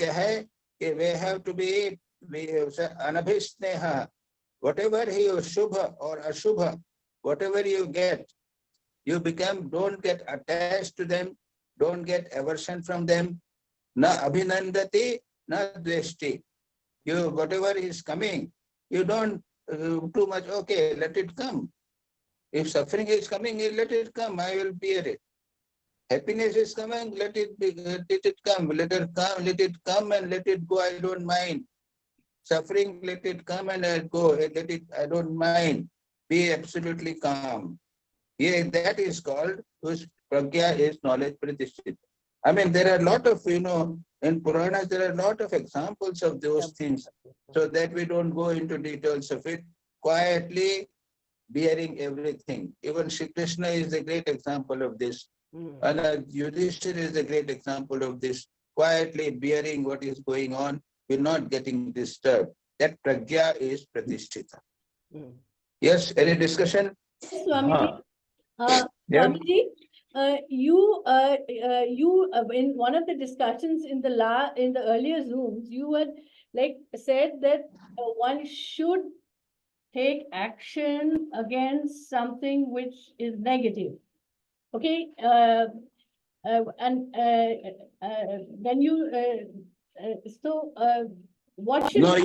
we have to be anabhisneha. Whatever is shubha or ashubha, whatever you get, you don't get attached to them, don't get aversion from them. Na abhinandati, na dveshti. Whatever is coming, you don't too much, okay, let it come. If suffering is coming, let it come, I will bear it. Happiness is coming, let it be, let it come, let it come, let it come and let it go, I don't mind. Suffering, let it come and let go, let it, I don't mind. Be absolutely calm. Yeah, that is called, whose pragya is knowledge pratisthita. I mean, there are a lot of, in Puranas, there are a lot of examples of those things, so that we don't go into details of it. Quietly bearing everything. Even Shri Krishna is a great example of this. And Yudhishthira is a great example of this. Quietly bearing what is going on, we're not getting disturbed. That pragya is pratisthita. Yes, any discussion? Yes, Swamiji. Swamiji, you in one of the discussions in the earlier Zooms, you had said that one should take action against something which is negative. Okay, when you what should No,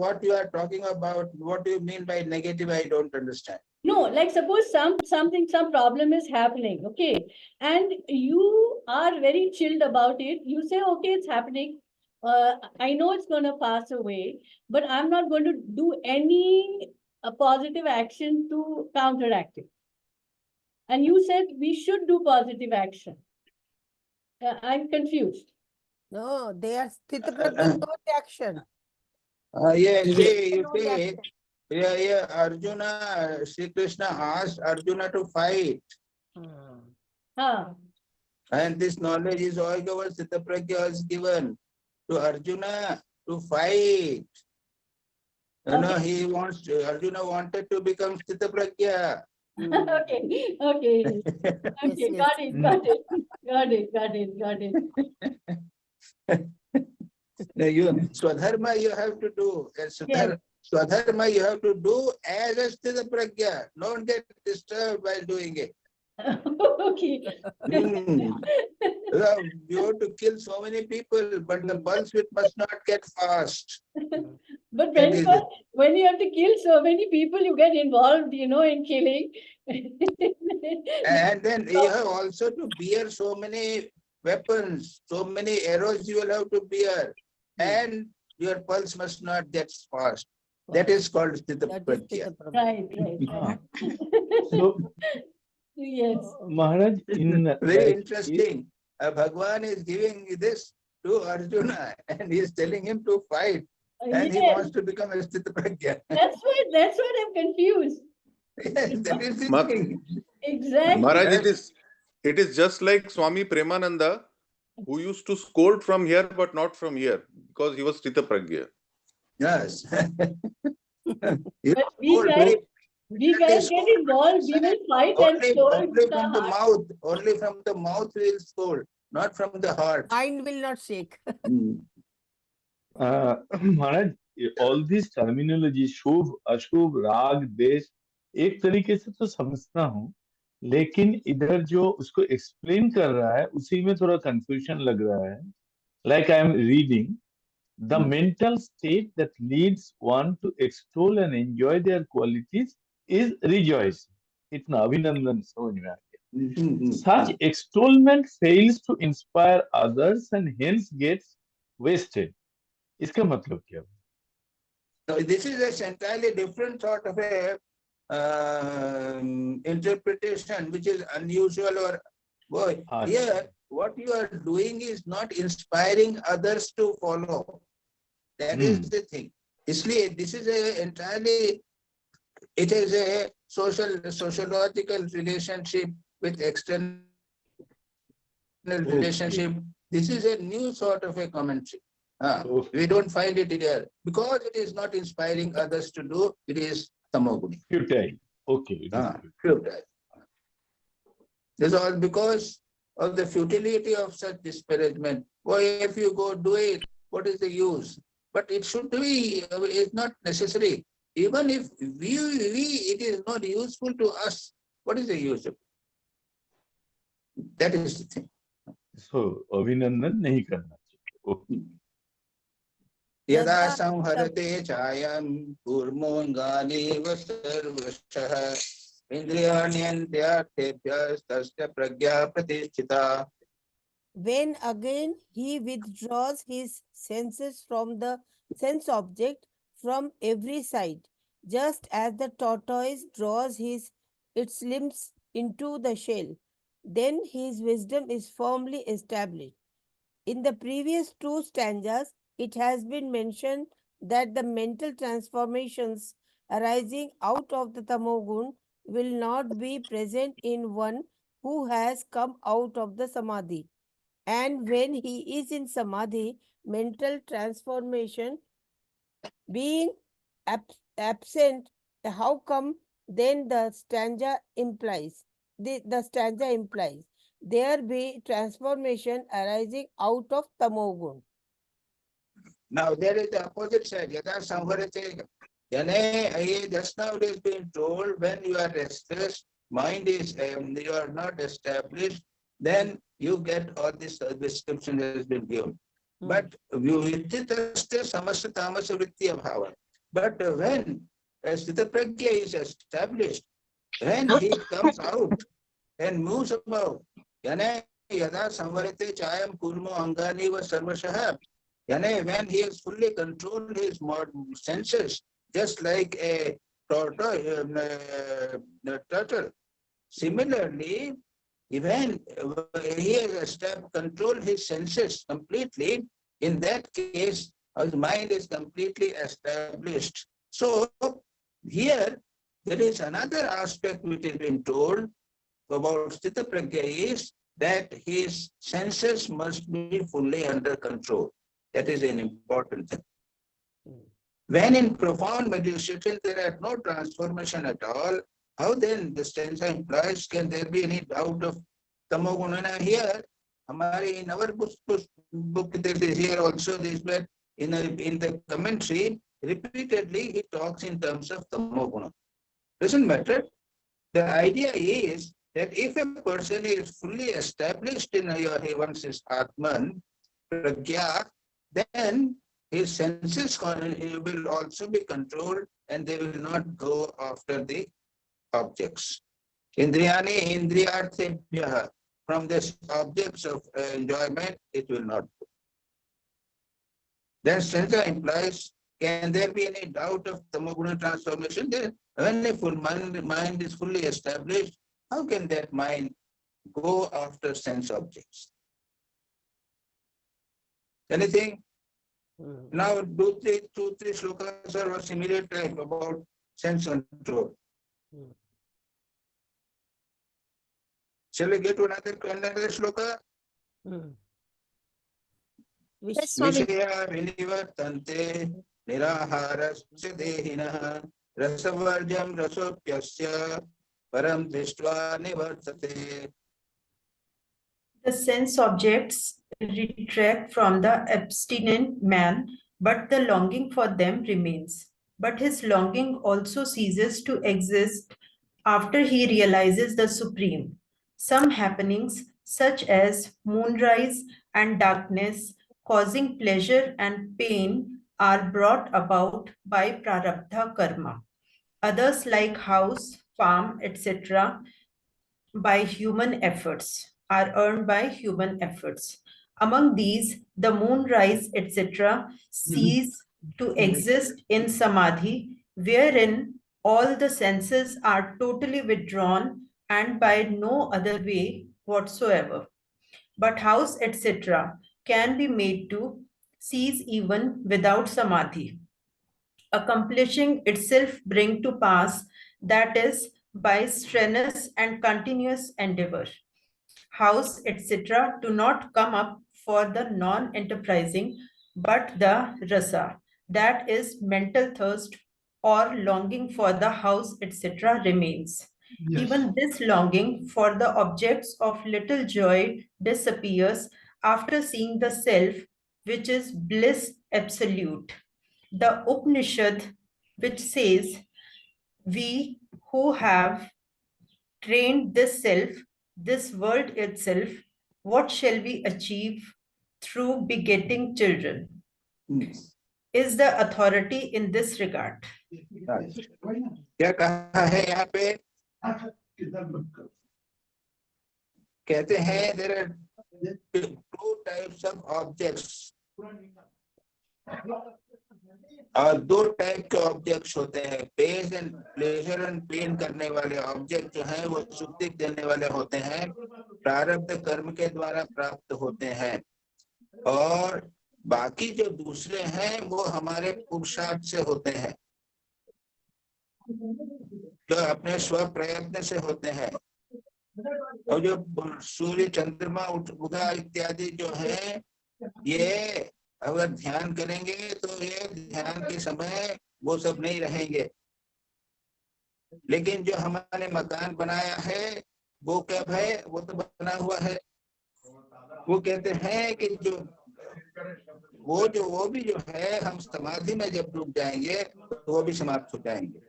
what you are talking about, what do you mean by negative? I don't understand. No, like suppose some problem is happening, okay, and you are very chilled about it. You say, okay, it's happening. I know it's going to pass away, but I'm not going to do any positive action to counteract it. And you said we should do positive action. I'm confused. No, they are sthita prajna, no reaction. Yeah, you see, yeah, Arjuna, Sri Krishna asked Arjuna to fight. And this knowledge is all given, Sthita Prajna is given to Arjuna to fight. Arjuna wanted to become Sthita Prajna. Okay, got it. Swadharma you have to do. Swadharma you have to do as a Sthita Prajna. Don't get disturbed while doing it. Okay. You have to kill so many people, but the pulse width must not get fast. But when you have to kill so many people, you get involved, in killing. And then you have also to bear so many weapons, so many arrows you will have to bear, and your pulse must not get fast. That is called Sthita Prajna. Right. So, yes. Maharaj, very interesting. Bhagwan is giving this to Arjuna and he is telling him to fight. And he wants to become a Sthita Prajna. That's what I'm confused. Yes, that is the thing. Exactly. Maharaj, it is just like Swami Premananda, who used to scold from here but not from here, because he was Sthita Prajna. Yes. But we guys get involved, we will fight and scold. Only from the mouth. Only from the mouth we will scold, not from the heart. Mind will not shake. Maharaj, all these terminology, शुभ, अशुभ, राग, देश, एक तरीके से तो समझता हूँ, लेकिन इधर जो उसको एक्सप्लेन कर रहा है, उसी में थोड़ा कंफ्यूजन लग रहा है. Like I am reading, the mental state that leads one to extol and enjoy their qualities is rejoicing. इतना अभिनंदन समझ में आ गया. Such extolment fails to inspire others and hence gets wasted. इसका मतलब क्या? So this is a entirely different sort of a interpretation, which is unusual or here. What you are doing is not inspiring others to follow. That is the thing. Isliye, this is it is a sociological relationship with external relationship. This is a new sort of a commentary. We don't find it here because it is not inspiring others to do. It is tamoguni. Futile. Okay. Futile. This is all because of the futility of such disparagement. Why, if you go do it, what is the use? But it should be, it's not necessary. Even if it is not useful to us, what is the use of it? That is the thing. So, अभिनंदन नहीं करना चाहिए. यदा संहरते छायां कूर्मोऽङ्गानीव सर्वशः इंद्रियाण्यन्त्यार्थेभ्यः तस्य प्रज्ञा प्रतिष्ठिता. When again he withdraws his senses from the sense object from every side, just as the tortoise draws its limbs into the shell, then his wisdom is firmly established. In the previous two stanzas, it has been mentioned that the mental transformations arising out of the tamogun will not be present in one who has come out of the samadhi. And when he is in samadhi, mental transformation being absent, how come then the stanza implies? The stanza implies there be transformation arising out of tamogun. Now there is the opposite side. Yada samvarate. Just now it is being told when you are restless, mind is you are not established, then you get all this description has been given. But when Sthita Prajna is established, when he comes out and moves about, yada samvarate chayam kurmo angani va sarvashah. When he has fully controlled his senses, just like a turtle. Similarly, when he has controlled his senses completely, in that case, his mind is completely established. So, here, there is another aspect which is being told about Sthita Prajna is that his senses must be fully under control. That is an important thing. When in profound meditation there are no transformation at all, how then the stanza implies, can there be any doubt of tamoguna? Here, in our book there is here also this, but in the commentary, repeatedly he talks in terms of tamoguna. Doesn't matter. The idea is that if a person is fully established in once is Atman, Pragya, then his senses will also be controlled and they will not go after the objects. Indriyani indriyarthebhyah, from this objects of enjoyment, it will not go. Then stanza implies, can there be any doubt of tamoguna transformation? Then when a full mind is fully established, how can that mind go after sense objects? Anything? Now, two, three shlokas are of similar type about sense control. Shall we get to another shloka? Vishaya vinivartante niraharasya dehinaha rasavarjam rasopyasya param drishtva nivartate. The sense objects retract from the abstinent man, but the longing for them remains. But his longing also ceases to exist after he realizes the Supreme. Some happenings, such as moonrise and darkness, causing pleasure and pain, are brought about by prarabdha karma. Others, like house, farm, etc., by human efforts, are earned by human efforts. Among these, the moonrise, etc., cease to exist in samadhi, wherein all the senses are totally withdrawn and by no other way whatsoever. But house, etc., can be made to cease even without samadhi, accomplishing itself bring to pass, that is, by strenuous and continuous endeavor. House, etc., do not come up for the non-enterprising, but the rasa, that is, mental thirst or longing for the house, etc., remains. Yes. Even this longing for the objects of little joy disappears after seeing the self, which is bliss absolute. The Upanishad, which says, we who have trained this self, this world itself, what shall we achieve through begetting children? Is the authority in this regard? क्या कहा है यहाँ पे? कहते हैं there are two types of objects, और दो type के ऑब्जेक्ट्स होते हैं, pain and pleasure and pain करने वाले ऑब्जेक्ट जो हैं वो सुख दुख देने वाले होते हैं, प्रारब्ध कर्म के द्वारा प्राप्त होते हैं, और बाकी जो दूसरे हैं वो हमारे पुरुषार्थ से होते हैं, जो अपने स्व प्रयत्न से होते हैं। और जो सूर्य चंद्रमा उगा इत्यादि जो है, ये अगर ध्यान करेंगे तो ये ध्यान के समय वो सब नहीं रहेंगे, लेकिन जो हमारे मकान बनाया है वो कब है, वो तो बना हुआ है। वो कहते हैं कि जो वो भी जो है, हम समाधि में जब डूब जाएंगे तो वो भी समाप्त हो जाएंगे।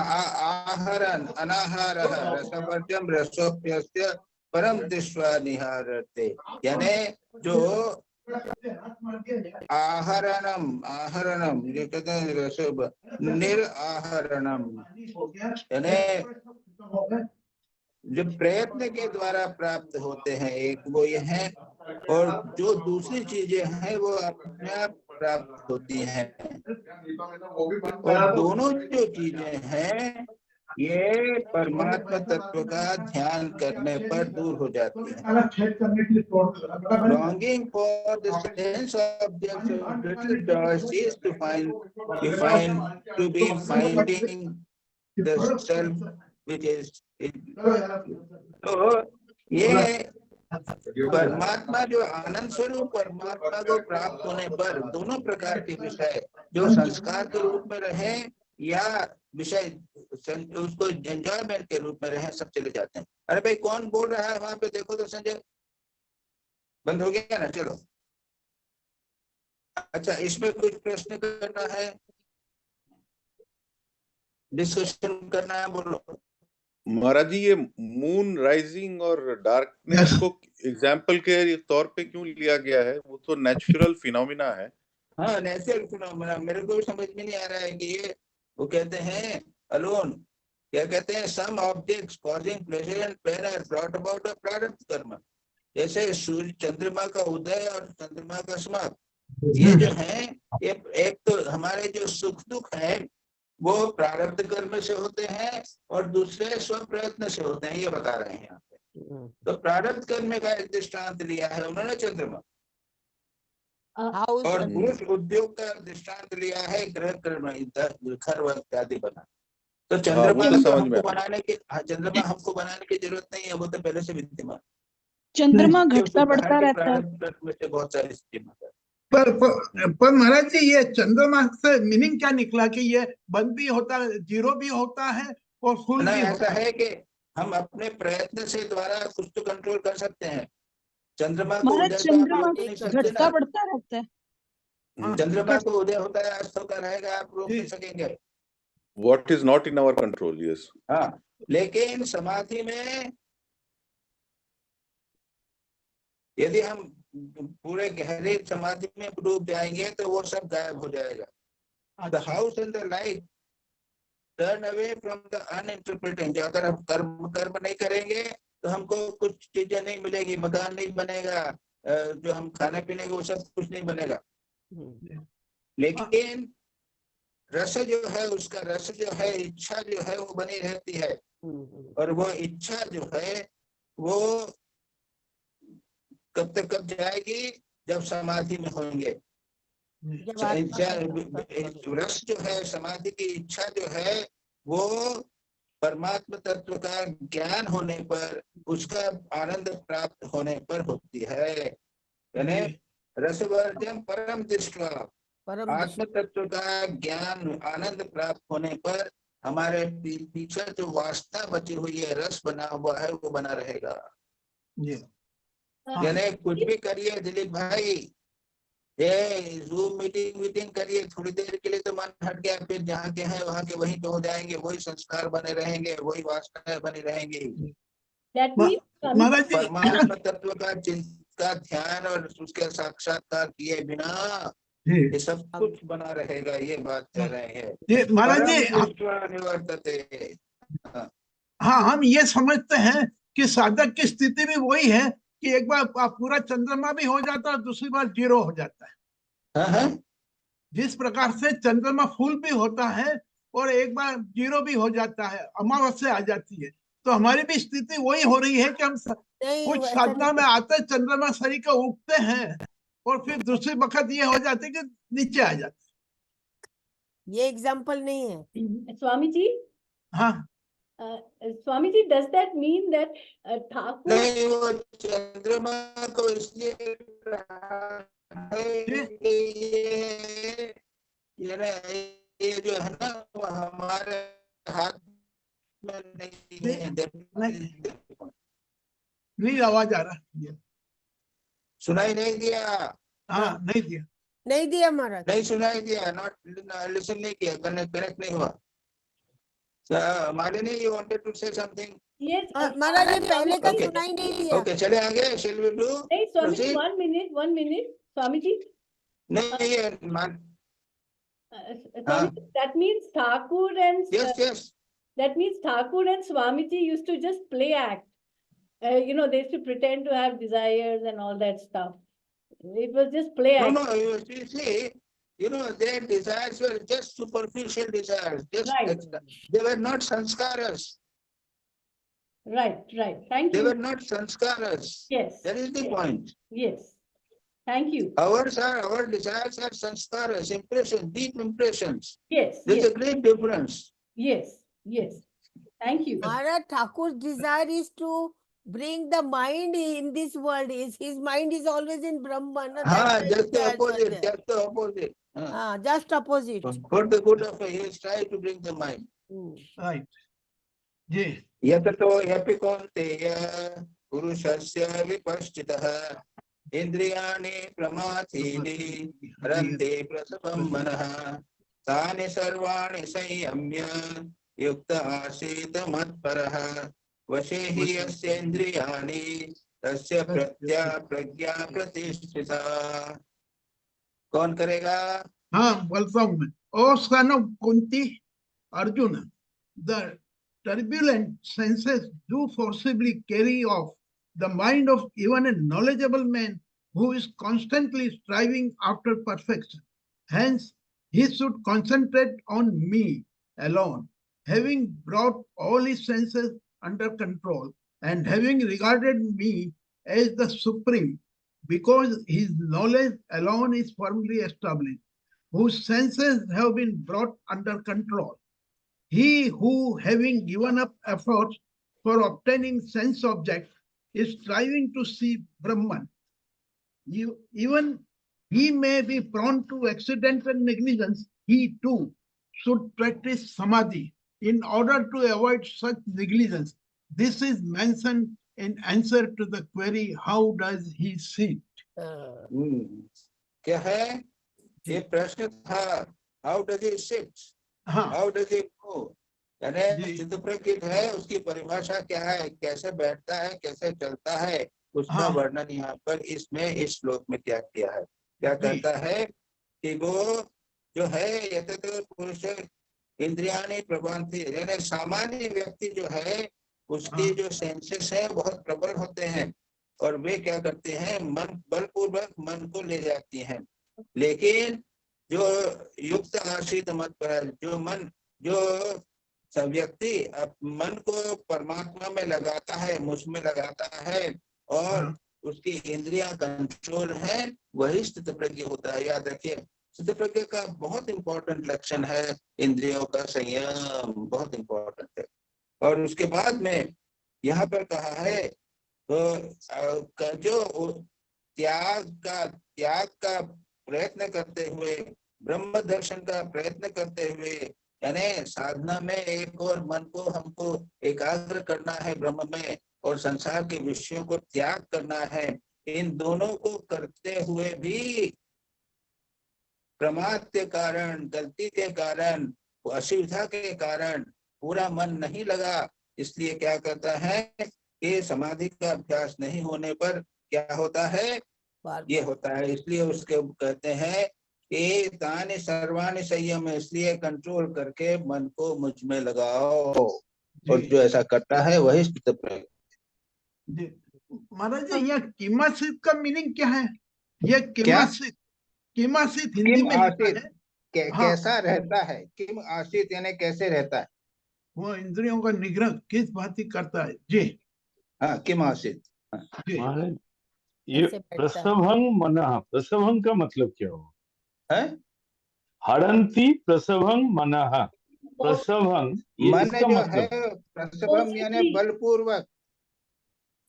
आहरन अनाहारः रसवर्जम रसोप्यस्य परम दृष्ट्वा निहारते, यानी जो आहरणम ये कहते हैं रसो निराहरणम, यानी जो प्रयत्न के द्वारा प्राप्त होते हैं एक वो ये है, और जो दूसरी चीजें हैं वो अपने आप प्राप्त होती हैं। और दोनों जो चीजें हैं ये परमात्मा तत्व का ध्यान करने पर दूर हो जाती है। Longing for the sense objects of little joys is to be finding the self which is तो ये परमात्मा जो आनंद स्वरूप परमात्मा को प्राप्त होने पर दोनों प्रकार के विषय जो संस्कार के रूप में रहे या विषय उसको एंजॉयमेंट के रूप में रहे, सब चले जाते हैं। अरे भाई कौन बोल रहा है वहां पे, देखो तो संजय, बंद हो गया ना, चलो। अच्छा, इसमें कुछ प्रश्न करना है, डिस्कशन करना है, बोलो। महाराज जी, ये मून राइजिंग और डार्कनेस को एग्जाम्पल के तौर पे क्यों लिया गया है? वो तो नेचुरल फिनोमिना है। हाँ, नेचुरल फिनोमिना, मेरे को भी समझ में नहीं आ रहा है कि ये वो कहते हैं अलोन, क्या कहते हैं, some objects causing pleasure and pain are brought about a prarabdha karma. जैसे सूर्य चंद्रमा का उदय और चंद्रमा का समाप्त, ये जो है एक तो हमारे जो सुख दुख है वो प्रारब्ध कर्म से होते हैं और दूसरे स्व प्रयत्न से होते हैं, ये बता रहे हैं यहाँ पे। तो प्रारब्ध कर्म का एक दृष्टांत लिया है उन्होंने चंद्रमा, और पुरुष उद्योग का दृष्टांत लिया है ग्रह कर्म, घर इत्यादि बना। तो चंद्रमा हमको बनाने की चंद्रमा हमको बनाने की जरूरत नहीं है, वो तो पहले से विद्यमान। चंद्रमा घटता बढ़ता रहता है। बहुत सारी स्कीम। पर महाराज जी, ये चंद्रमा से मीनिंग क्या निकला कि ये बंद भी होता है, जीरो भी होता है और फुल भी होता है कि हम अपने प्रयत्न से द्वारा कुछ तो कंट्रोल कर सकते हैं। चंद्रमा को घटता बढ़ता रहता है, चंद्रमा को उदय होता है अस्त होता रहेगा, आप रोक नहीं सकेंगे। What is not in our control, yes. हाँ, लेकिन समाधि में यदि हम पूरे गहरे समाधि में डूब जाएंगे तो वो सब गायब हो जाएगा। The house and the light turn away from the uninterpreted। अगर हम कर्म नहीं करेंगे तो हमको कुछ चीजें नहीं मिलेगी, मकान नहीं बनेगा, जो हम खाने पीने को सब कुछ नहीं बनेगा। लेकिन रस जो है, उसका रस जो है, इच्छा जो है वो बनी रहती है, और वो इच्छा जो है वो कब तक कब जाएगी, जब समाधि में होंगे। रस जो है, समाधि की इच्छा जो है वो परमात्मा तत्व का ज्ञान होने पर, उसका आनंद प्राप्त होने पर होती है। यानी रसवर्जम परम दृष्ट्वा, आत्म तत्व का ज्ञान आनंद प्राप्त होने पर हमारे पीछे जो वासना बची हुई है, रस बना हुआ है, वो बना रहेगा। यानी कुछ भी करिए दिलीप भाई, ये जूम मीटिंग करिए, थोड़ी देर के लिए तो मन हट गया, फिर जहाँ के हैं वहाँ के वहीं तो हो जाएंगे, वही संस्कार बने रहेंगे, वही वासनाएं बनी रहेंगी। परमात्मा तत्व का ध्यान और उसके साक्षात्कार किए बिना ये सब कुछ बना रहेगा, ये बात कर रहे हैं। जी महाराज जी, परम दृष्ट्वा निवर्तते। हाँ। हाँ हम ये समझते हैं कि साधक की स्थिति भी वही है कि एक बार पूरा चंद्रमा भी हो जाता है, दूसरी बार जीरो हो जाता है। हाँ। जिस प्रकार से चंद्रमा फुल भी होता है और एक बार जीरो भी हो जाता है, अमावस्या आ जाती है, तो हमारी भी स्थिति वही हो रही है कि हम कुछ साधना में आते चंद्रमा शरीर के उगते हैं और फिर दूसरी वक्त ये हो जाते कि नीचे आ जाते। ये एग्जाम्पल नहीं है स्वामी जी। हाँ Swami ji, does that mean that Thakur? नहीं, वो चंद्रमा को इसलिए ये जो है ना वो हमारे हाथ में नहीं है। नहीं आवाज आ रहा है, सुनाई नहीं दिया। हाँ नहीं दिया, नहीं दिया महाराज, नहीं सुनाई दिया, नॉट लिसन नहीं किया, कनेक्ट नहीं हुआ। Malini, you wanted to say something? Yes, महाराज ये पहले का सुनाई नहीं दिया। Okay, चले आगे, shall we do? नहीं स्वामी जी, Proceed? 1 minute, स्वामी जी। नहीं, Swami, that means Thakur and yes. That means Thakur and Swamiji used to just play act. You know, they used to pretend to have desires and all that stuff. It was just play act. No, you see, you know, their desires were just superficial desires. Just Right. They were not sanskaras. Right. Thank They you. were not sanskaras. Yes. That is the point. Yes. Thank you. Our desires are sanskaras, impressions, deep impressions. Yes. There's a great difference. Yes. Thank you. Maharaj, Thakur's desire is to bring the mind in this world. His mind is always in Brahman. Just the opposite. Just opposite. For the good of it, he is trying to bring the mind. right. जी यततो ह्यपि कौन्तेय पुरुषस्य विपश्चितः इंद्रियाणि प्रमाथीनि रन्ते प्रसवं मनः तानि सर्वाणि संयम्य युक्त आसीत् मत्परः वशे हि यस्य इन्द्रियाणि तस्य प्रज्ञा प्रतिष्ठिता। कौन करेगा? हाँ बोलता हूँ मैं। O son of Kunti, Arjuna, the turbulent senses do forcibly carry off the mind of even a knowledgeable man who is constantly striving after perfection. Hence, he should concentrate on me alone, having brought all his senses under control and having regarded me as the supreme, because his knowledge alone is firmly established, whose senses have been brought under control. He who, having given up efforts for obtaining sense objects, is striving to see Brahman. Even he may be prone to accidental negligence, he too should practice samadhi in order to avoid such negligence. This is mentioned in answer to the query, how does he sit? क्या है ये प्रश्न था? How does he sit? How does he move? यानी चित्त प्रकृत है, उसकी परिभाषा क्या है, कैसे बैठता है, कैसे चलता है, उसका वर्णन यहाँ पर इसमें इस श्लोक में क्या किया है। क्या कहता है कि वो जो है यतत पुरुष इंद्रियाणि प्रबंधी, यानी सामान्य व्यक्ति जो है उसके जो सेंसेस है बहुत प्रबल होते हैं और वे क्या करते हैं, मन बलपूर्वक मन को ले जाती हैं। लेकिन जो युक्त आश्रित मत पर जो व्यक्ति मन को परमात्मा में लगाता है, मुझ में लगाता है और उसकी इंद्रियां कंट्रोल है, वही स्थित प्रज्ञ होता है। याद रखिए, स्थित प्रज्ञ का बहुत इंपॉर्टेंट लक्षण है इंद्रियों का संयम, बहुत इंपॉर्टेंट है। और उसके बाद में यहाँ पर कहा है तो जो त्याग का प्रयत्न करते हुए, ब्रह्म दर्शन का प्रयत्न करते हुए, यानी साधना में एक और मन को हमको एकाग्र करना है ब्रह्म में और संसार के विषयों को त्याग करना है। इन दोनों को करते हुए भी प्रमाद के कारण, गलती के कारण, असुविधा के कारण पूरा मन नहीं लगा। इसलिए क्या करता है कि समाधि का अभ्यास नहीं होने पर क्या होता है, ये होता है। इसलिए उसके कहते हैं ये तानि सर्वाणि संयम, इसलिए कंट्रोल करके मन को मुझ में लगाओ, और जो ऐसा करता है वही स्थितप्रज्ञ। जी महाराज जी, यहाँ किमासित का मीनिंग क्या है? ये क्या? किमासित हिंदी किम में लिखा आसित, है। हाँ, कैसा रहता है? किम आसित यानी कैसे रहता है? वो इंद्रियों का निग्रह किस भांति करता है। जी हाँ, किम आसित। जी महाराज ये कैसे बैठता है? प्रसभंग मनः, प्रसभंग का मतलब क्या हुआ? है हरंती प्रसभंग मनः, प्रसभंग ये मन इसका जो मतलब है प्रसभम यानी बलपूर्वक,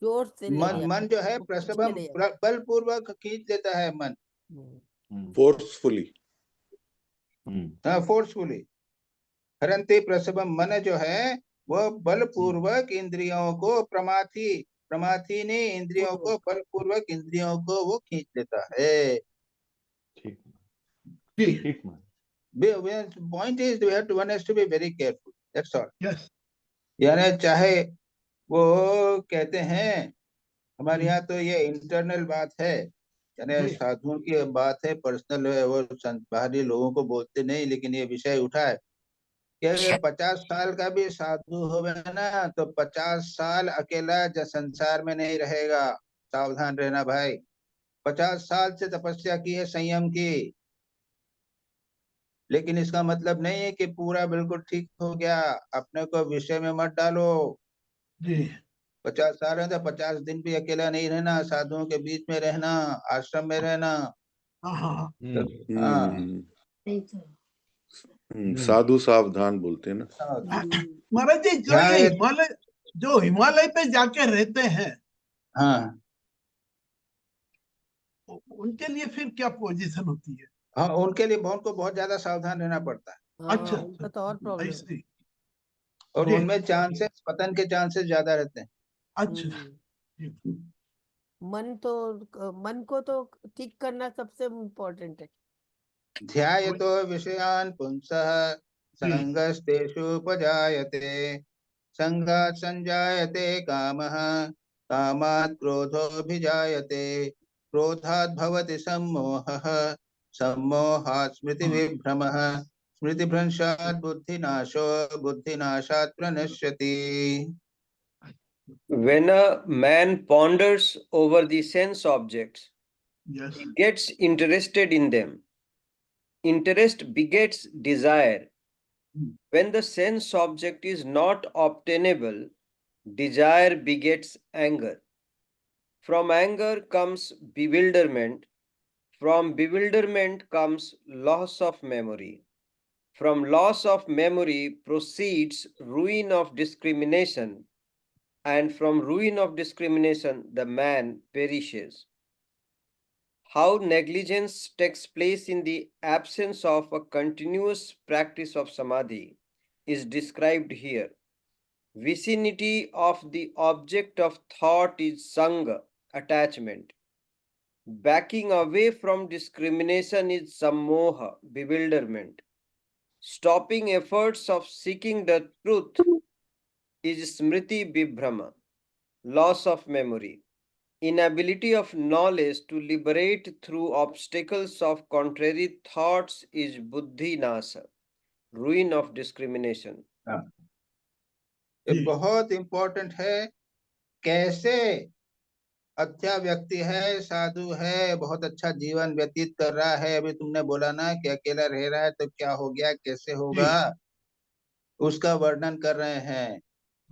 जोर से ले मन लिया, मन जो है खींच के प्रसभम ले जाता। बलपूर्वक खींच लेता है मन, फोर्सफुली। हाँ फोर्सफुली। हरंती प्रसभम, मन जो है वो बलपूर्वक इंद्रियों को, प्रमाथी ने इंद्रियों को बलपूर्वक इंद्रियों को वो खींच लेता है। ठीक जी ठीक। Point is one has to be very careful, that's all. Yes यानी चाहे वो कहते हैं, हमारे यहाँ तो ये इंटरनल बात है, यानी साधुओं की बात है, पर्सनल है, वो बाहरी लोगों को बोलते नहीं, लेकिन ये विषय उठा है कि अगर 50 साल का भी साधु होवे ना तो 50 साल अकेला संसार में नहीं रहेगा। सावधान रहना भाई। 50 साल से तपस्या की है संयम की, लेकिन इसका मतलब नहीं है कि पूरा बिल्कुल ठीक हो गया। अपने को विषय में मत डालो। जी 50 साल है तो 50 दिन भी अकेला नहीं रहना, साधुओं के बीच में रहना, आश्रम में रहना। हाँ हाँ साधु सावधान बोलते हैं ना। महाराज जी, जो हिमालय पे जाके रहते हैं, हाँ उनके लिए फिर क्या पोजीशन होती है? हाँ, उनके लिए उनको बहुत ज्यादा सावधान रहना पड़ता है। अच्छा, उनका तो और प्रॉब्लम। और उनमें चांसेस, पतन के चांसेस ज्यादा रहते हैं। अच्छा मन को तो ठीक करना सबसे इम्पोर्टेंट है। ध्यायतो विषयान् पुंसः संगस्तेषुपजायते, संगात् संजायते कामः, कामात् क्रोधोऽभिजायते, क्रोधात् भवति सम्मोहः, सम्मोहात् स्मृतिविभ्रमः, स्मृतिभ्रंशात् बुद्धिनाशो, बुद्धिनाशात् प्रणश्यति। When a man ponders over the sense objects, yes, he gets interested in them. Interest begets desire. When the sense object is not obtainable, desire begets anger. From anger comes bewilderment. From bewilderment comes loss of memory. From loss of memory proceeds ruin of discrimination, and from ruin of discrimination the man perishes. How negligence takes place in the absence of a continuous practice of samadhi is described here. Vicinity of the object of thought is sanga, attachment. Backing away from discrimination is sammoha, bewilderment. Stopping efforts of seeking the truth is smriti vibhrama, loss of memory. Inability of knowledge to liberate through obstacles of contrary thoughts is buddhi nasa, ruin of discrimination. ये बहुत important है। कैसे अच्छा व्यक्ति है, साधु है, बहुत अच्छा जीवन व्यतीत कर रहा है, अभी तुमने बोला ना कि अकेला रह रहा है तो क्या हो गया, कैसे होगा, उसका वर्णन कर रहे हैं।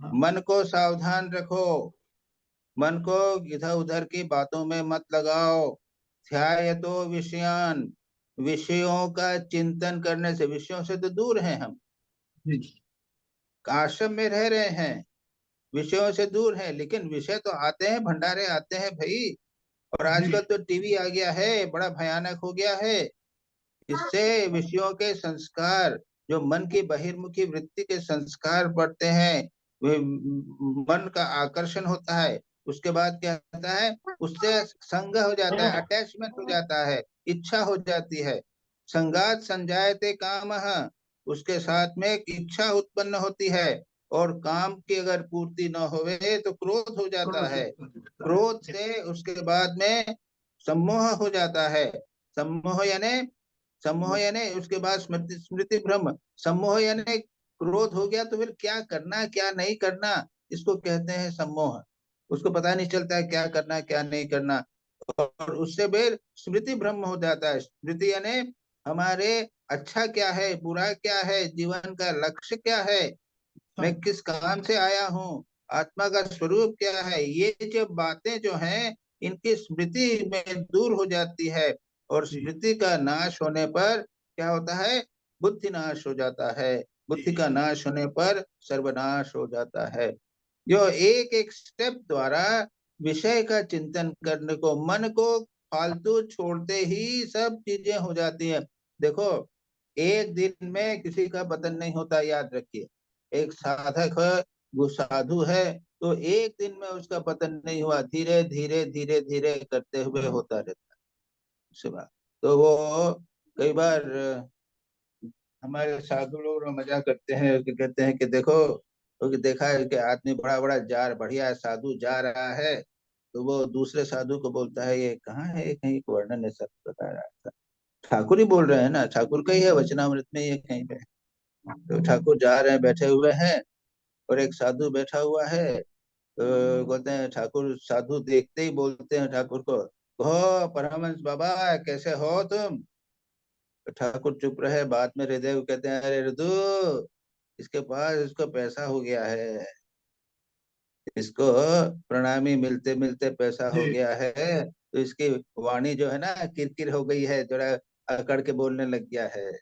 मन को सावधान रखो, मन को इधर उधर की बातों में मत लगाओ। ध्यायतो विषयान, विषयों का चिंतन करने से, विषयों से तो दूर हैं हम, आश्रम में रह रहे हैं, विषयों से दूर है, लेकिन विषय तो आते हैं, भंडारे आते हैं भाई। और आजकल तो टीवी आ गया है, बड़ा भयानक हो गया है। इससे विषयों के संस्कार, जो मन की बहिर्मुखी वृत्ति के संस्कार पड़ते हैं, वे मन का आकर्षण होता है। उसके बाद क्या होता है, उससे संग हो जाता है, अटैचमेंट हो जाता है, इच्छा हो जाती है। संगात संजायते कामः, उसके साथ में एक इच्छा उत्पन्न होती है, और काम की अगर पूर्ति न होवे तो क्रोध हो जाता है। क्रोध से उसके बाद में सम्मोह हो जाता है। सम्मोह यानी सम्मोह यानी उसके बाद स्मृति स्मृति भ्रम। सम्मोह यानी क्रोध हो गया तो फिर क्या करना क्या नहीं करना, इसको कहते हैं सम्मोह। उसको पता नहीं चलता है क्या करना क्या नहीं करना, और उससे फिर स्मृति भ्रम हो जाता है। स्मृति यानी हमारे अच्छा क्या है बुरा क्या है, जीवन का लक्ष्य क्या है, मैं किस काम से आया हूँ, आत्मा का स्वरूप क्या है, ये जो बातें जो हैं इनकी स्मृति में दूर हो जाती है। और स्मृति का नाश होने पर क्या होता है, बुद्धि नाश हो जाता है। बुद्धि का नाश होने पर सर्वनाश हो जाता है। जो एक एक स्टेप द्वारा विषय का चिंतन करने को, मन को फालतू छोड़ते ही सब चीजें हो जाती हैं। देखो एक दिन में किसी का पतन नहीं होता, याद रखिए। एक साधक है, वो साधु है, तो एक दिन में उसका पतन नहीं हुआ, धीरे धीरे धीरे धीरे करते हुए होता रहता है सेवा। तो वो कई बार हमारे साधु लोग मजा करते हैं कि कहते हैं कि देखो, क्योंकि देखा है कि आदमी बड़ा बड़ा बढ़िया साधु जा रहा है, तो वो दूसरे साधु को बोलता है ये कहाँ है, कहीं वर्णन है सब बता रहा था, ठाकुर ही बोल रहे हैं ना, ठाकुर का ही है वचनामृत में ये कहीं पे। तो ठाकुर जा रहे हैं, बैठे हुए हैं, और एक साधु बैठा हुआ है, तो बोलते हैं ठाकुर, साधु देखते ही बोलते हैं ठाकुर को, कहो परमहंस बाबा कैसे हो तुम। तो ठाकुर चुप रहे, बाद में हृदय कहते हैं अरे ऋतु, इसके पास इसको पैसा हो गया है, इसको प्रणामी मिलते मिलते पैसा हो गया है, तो इसकी वाणी जो है ना किरकिर हो गई है, जरा अकड़ के बोलने लग गया है।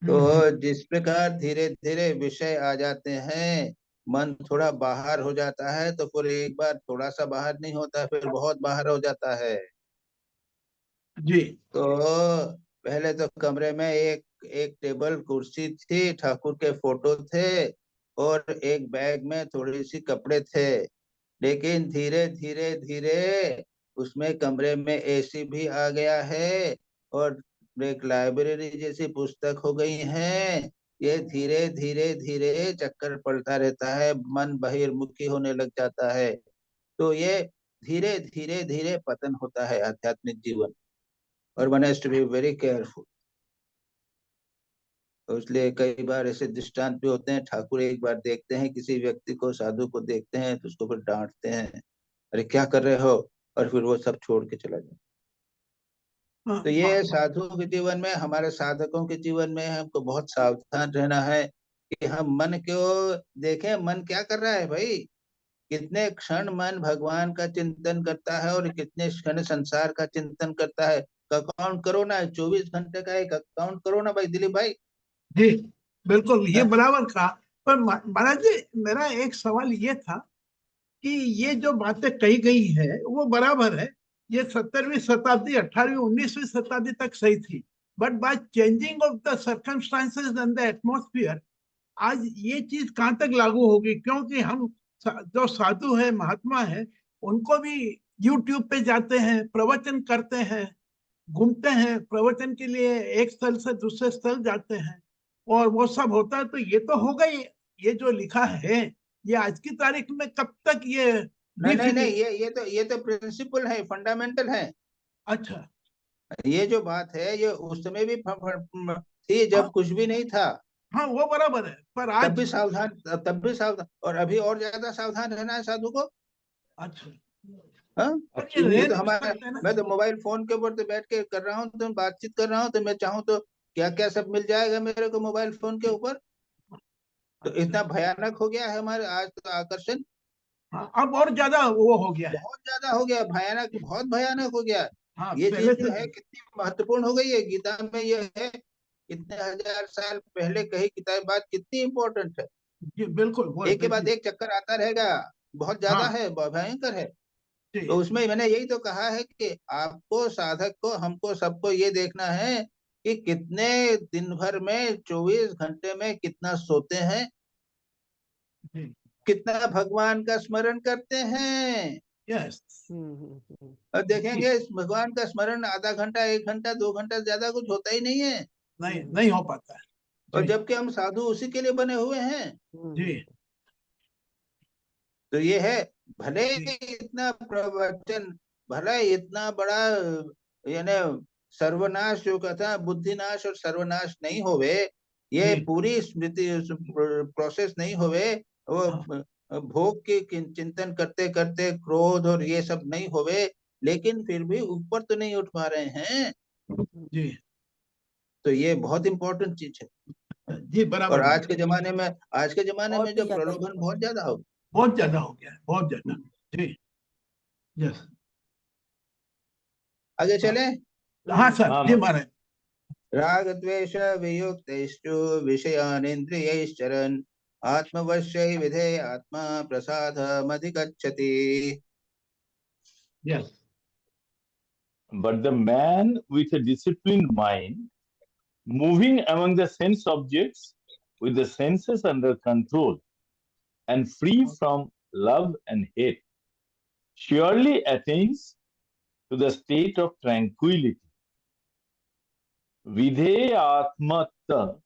तो जिस प्रकार धीरे धीरे विषय आ जाते हैं, मन थोड़ा बाहर हो जाता है, तो फिर एक बार थोड़ा सा बाहर नहीं होता, फिर बहुत बाहर हो जाता है जी। तो पहले तो कमरे में एक एक टेबल कुर्सी थी, ठाकुर के फोटो थे, और एक बैग में थोड़ी सी कपड़े थे। लेकिन धीरे धीरे धीरे उसमें कमरे में एसी भी आ गया है, और एक लाइब्रेरी जैसी पुस्तक हो गई है। ये धीरे धीरे धीरे चक्कर पड़ता रहता है, मन बहिर्मुखी होने लग जाता है। तो ये धीरे धीरे धीरे पतन होता है आध्यात्मिक जीवन, और one has to be very careful. तो इसलिए कई बार ऐसे दृष्टांत भी होते हैं, ठाकुर एक बार देखते हैं किसी व्यक्ति को, साधु को देखते हैं, तो उसको फिर डांटते हैं, अरे क्या कर रहे हो, और फिर वो सब छोड़ के चला जाए। तो ये साधुओं के जीवन में, हमारे साधकों के जीवन में हमको बहुत सावधान रहना है कि हम मन को देखें, मन क्या कर रहा है भाई। कितने क्षण मन भगवान का चिंतन करता है और कितने क्षण संसार का चिंतन करता है, अकाउंट करो ना, 24 घंटे का एक अकाउंट करो ना भाई दिलीप भाई। जी बिल्कुल, ये बराबर कहा। पर महाराज जी, मेरा एक सवाल ये था कि ये जो बातें कही गई है वो बराबर है, ये 17वीं शताब्दी 18वीं 19वीं शताब्दी तक सही थी, but by changing of the circumstances and the atmosphere आज ये चीज कहाँ तक लागू होगी। क्योंकि हम जो साधु है, महात्मा है, उनको भी यूट्यूब पे जाते हैं, प्रवचन करते हैं, घूमते हैं, प्रवचन के लिए एक स्थल से दूसरे स्थल जाते हैं, और वो सब होता है। तो ये तो होगा ही, ये जो लिखा है ये आज की तारीख में कब तक ये नहीं नहीं, ये तो प्रिंसिपल है, फंडामेंटल है। अच्छा, ये जो बात है ये उस समय भी थी जब कुछ भी नहीं था। हाँ वो बराबर है, पर आज तब भी सावधान, और अभी और ज्यादा सावधान रहना है साधु को। अच्छा, हाँ, ये तो हमारा, मैं तो मोबाइल फोन के ऊपर तो बैठ के कर रहा हूँ, तो बातचीत कर रहा हूँ, तो मैं चाहूँ तो क्या क्या सब मिल जाएगा मेरे को मोबाइल फोन के ऊपर। तो इतना भयानक हो गया है हमारे आज तो आकर्षण। हाँ, अब और ज्यादा वो हो गया है, बहुत ज्यादा हो गया, भयानक, बहुत भयानक हो गया। हाँ, ये पहले चीज जो से है कितनी महत्वपूर्ण हो गई है, गीता में ये है, इतने हजार साल पहले कही किताब बात कितनी इंपॉर्टेंट है। जी बिल्कुल, वो एक के बाद एक चक्कर आता रहेगा, बहुत ज्यादा हाँ, है, भयंकर है। जी, तो उसमें मैंने यही तो कहा है कि आपको, साधक को, हमको सबको ये देखना है कि कितने दिन भर में 24 घंटे में कितना सोते हैं, जी, कितना भगवान का स्मरण करते हैं। यस, और देखेंगे भगवान का स्मरण आधा घंटा, 1 घंटा, 2 घंटा, ज्यादा कुछ होता ही नहीं है। नहीं हो पाता है। और जबकि हम साधु उसी के लिए बने हुए हैं। जी, तो ये है, भले इतना प्रवचन, भले इतना बड़ा यानी सर्वनाश जो कथा बुद्धिनाश और सर्वनाश नहीं होवे, ये पूरी स्मृति प्रोसेस नहीं होवे, वो भोग के चिंतन करते करते क्रोध और ये सब नहीं होवे, लेकिन फिर भी ऊपर तो नहीं उठ पा रहे हैं जी। तो ये बहुत इंपॉर्टेंट चीज है जी बराबर। और आज के जमाने में जो प्रलोभन बहुत ज्यादा हो गया, बहुत ज्यादा। जी यस। आगे चले। हाँ सर। जी महाराज। राग द्वेष वियुक्तैश्चु विषयानिन्द्रियैश्चरन् आत्मवश्यै विधे आत्मा प्रसादमधिगच्छति। Yes. But the man with a disciplined mind, moving among the sense objects with the senses under control and free from love and hate, surely attains to the state of tranquility. Vidheyatmata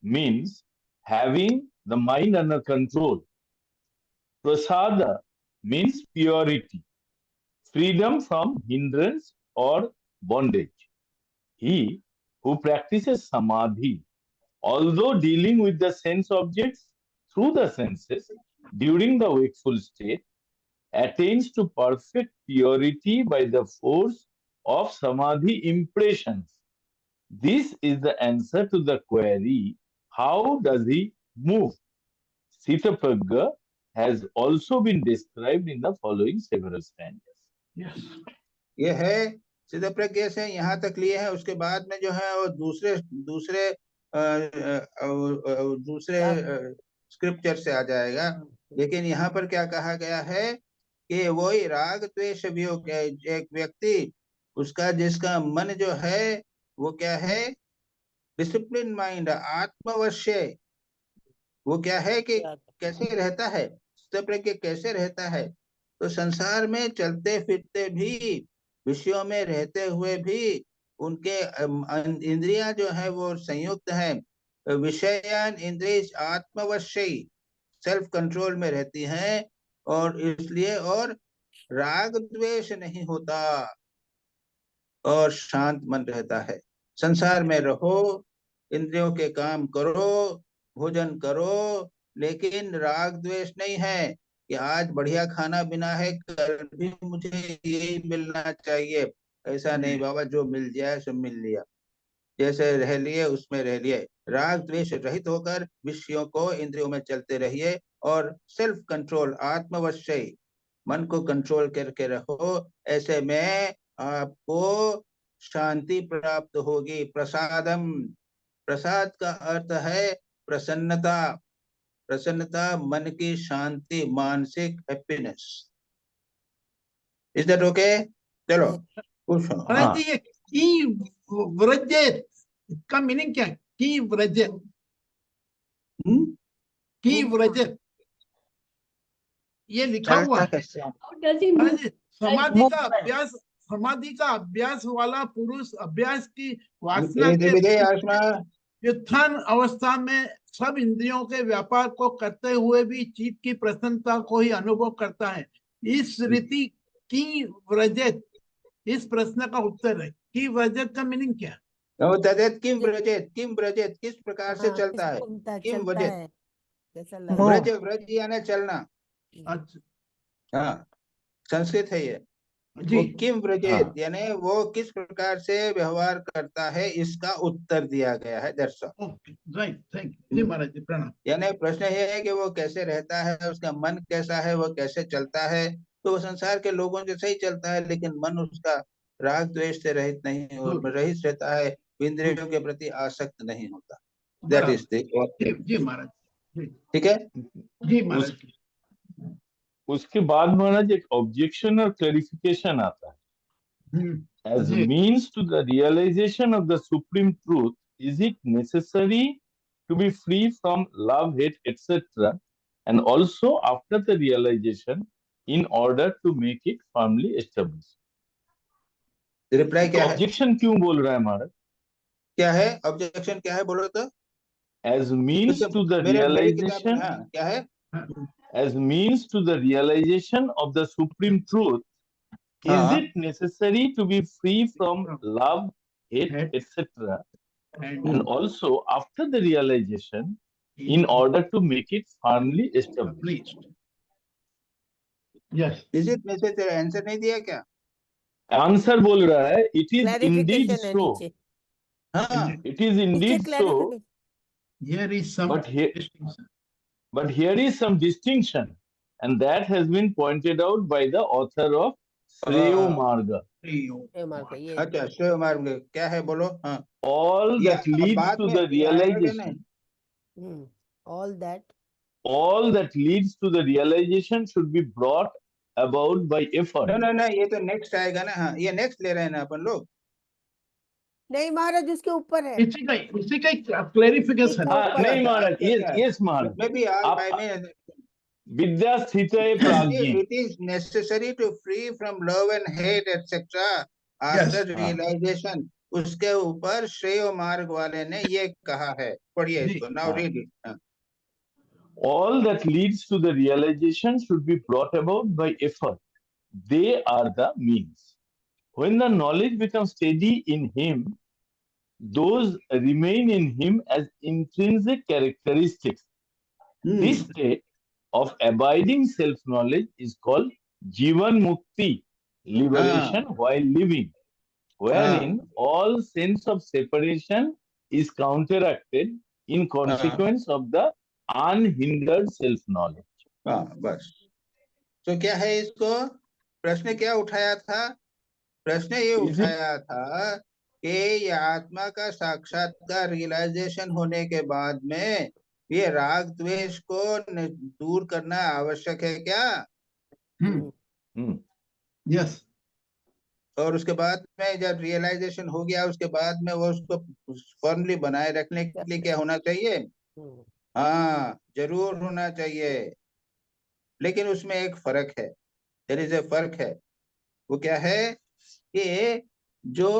means having the mind under control. Prasada means purity, freedom from hindrance or bondage. He who practices samadhi, although dealing with the sense objects through the senses during the wakeful state, attains to perfect purity by the force of samadhi impressions. This is the answer to the query, how does he move? Sthitapragya has also been described in the following several stanzas. Yes. ये है स्थितप्रज्ञ से यहाँ तक लिए है, उसके बाद में जो है वो दूसरे स्क्रिप्चर से आ जाएगा, लेकिन यहाँ पर क्या कहा गया है कि वही राग द्वेष वियोग एक व्यक्ति उसका जिसका मन जो है वो क्या है, डिसिप्लिन माइंड, आत्मवश्य, वो क्या है कि कैसे रहता है, स्थितप्रज्ञ कैसे रहता है, तो संसार में चलते फिरते भी, विषयों में रहते हुए भी उनके इंद्रियां जो है वो संयुक्त हैं, विषयान इंद्रिय आत्मवश्य सेल्फ कंट्रोल में रहती हैं, और इसलिए और राग द्वेष नहीं होता और शांत मन रहता है। संसार में रहो, इंद्रियों के काम करो, भोजन करो, लेकिन राग द्वेष नहीं है कि आज बढ़िया खाना बिना है, कल भी मुझे यही मिलना चाहिए, ऐसा नहीं बाबा, जो मिल जाए सो मिल लिया, जैसे रह लिए उसमें रह लिए। राग द्वेष रहित होकर विषयों को इंद्रियों में चलते रहिए और सेल्फ कंट्रोल, आत्मवश्य, मन को कंट्रोल करके रहो, ऐसे में आपको शांति प्राप्त होगी। प्रसादम, प्रसाद का अर्थ है प्रसन्नता, प्रसन्नता, मन की शांति, मानसिक हैप्पीनेस। Is that okay? चलो पूछो। हाँ। ये की व्रजेत का मीनिंग क्या है? की व्रजेत, की व्रजेत ये लिखा हुआ है। समाधि का अभ्यास, समाधि का अभ्यास वाला पुरुष अभ्यास की वासना के उत्थान अवस्था में सब इंद्रियों के व्यापार को करते हुए भी चित्त की प्रसन्नता को ही अनुभव करता है। इस रीति की व्रजेत, इस प्रश्न का उत्तर है कि व्रजेत का मीनिंग क्या? किम व्रजेत, किम व्रजेत किस प्रकार से चलता है, किम व्रजेत, व्रज, व्रज यानी चलना। अच्छा हाँ, संस्कृत है ये। वो किम व्रजेत यानी वो किस प्रकार से व्यवहार करता है, इसका उत्तर दिया गया है दर्शक। राइट, थैंक यू महाराज जी, प्रणाम। यानी प्रश्न ये है कि वो कैसे रहता है, उसका मन कैसा है, वो कैसे चलता है, तो वो संसार के लोगों जैसे ही चलता है, लेकिन मन उसका राग द्वेष से रहित नहीं, रहित रहता है, इंद्रियों के प्रति आसक्त नहीं होता। दैट इज जी महाराज। ठीक है जी महाराज। उसके बाद महाराज एक ऑब्जेक्शन और क्लैरिफिकेशन आता है। As means to the realization of the supreme truth, is it necessary to be free from love, hate, etc., and also after the realization in order to make it firmly established? Reply क्या है? Objection क्यों बोल रहा है महाराज? क्या है objection, क्या है बोलो तो? As means to the realization, क्या है? As means to the realization of the supreme truth, is it necessary to be free from love, hate, etc. And also after the realization, in order to make it firmly established. Yes. Is it में से तेरा answer नहीं दिया क्या? Answer बोल रहा है, it is indeed Clarification है so. नीचे. हाँ. It is indeed नीचे so. clarification. Here is some distinction. But here is some distinction, and that has been pointed out by the author of Shreyo Marga. अच्छा, श्रेय मार्ग क्या है बोलो? हाँ. All that leads to the realization. All that leads to the realization should be brought about by effort. No, ये तो next आएगा ना. हाँ, ये next ले रहे हैं ना अपन लोग. नहीं महाराज, उसके ऊपर है. इसी का क्लैरिफिकेशन. नहीं महाराज, yes Maharaj. Maybe Vidya स्थितये प्राज्ञे. It is necessary to free from love and hate etc. after realization. उसके ऊपर श्रेय मार्ग वाले ने ये कहा है. पढ़िए इसको. Now read it. All that leads to the realization should be brought about by effort. They are the means. When the knowledge becomes steady in him, those remain in him as intrinsic characteristics. This state of abiding self-knowledge is called Jivan Mukti, liberation while living, wherein all sense of separation is counteracted in consequence of the unhindered self-knowledge. बस. तो क्या है इसको? प्रश्न क्या उठाया था? प्रश्न ये उठाया था कि ये आत्मा का साक्षात्कार रियलाइजेशन होने के बाद में ये राग द्वेष को दूर करना आवश्यक है क्या? यस. और उसके बाद में जब रियलाइजेशन हो गया, उसके बाद में वो उसको फर्मली बनाए रखने के लिए क्या होना चाहिए? हाँ, जरूर होना चाहिए. लेकिन उसमें एक फर्क है. देयर इज ए फर्क है. वो क्या है कि जो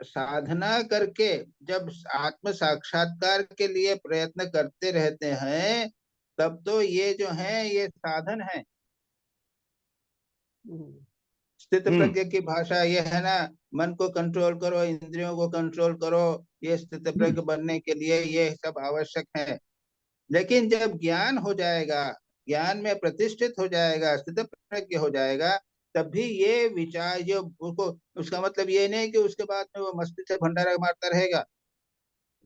साधना करके जब आत्म साक्षात्कार के लिए प्रयत्न करते रहते हैं, तब तो ये जो है ये साधन है. स्थित प्रज्ञ की भाषा ये है ना, मन को कंट्रोल करो, इंद्रियों को कंट्रोल करो. ये स्थित प्रज्ञ बनने के लिए ये सब आवश्यक है. लेकिन जब ज्ञान हो जाएगा, ज्ञान में प्रतिष्ठित हो जाएगा, स्थित प्रज्ञ हो जाएगा, तब भी ये विचार जो उसको, उसका मतलब ये नहीं कि उसके बाद में वो मस्ती से भंडारा मारता रहेगा.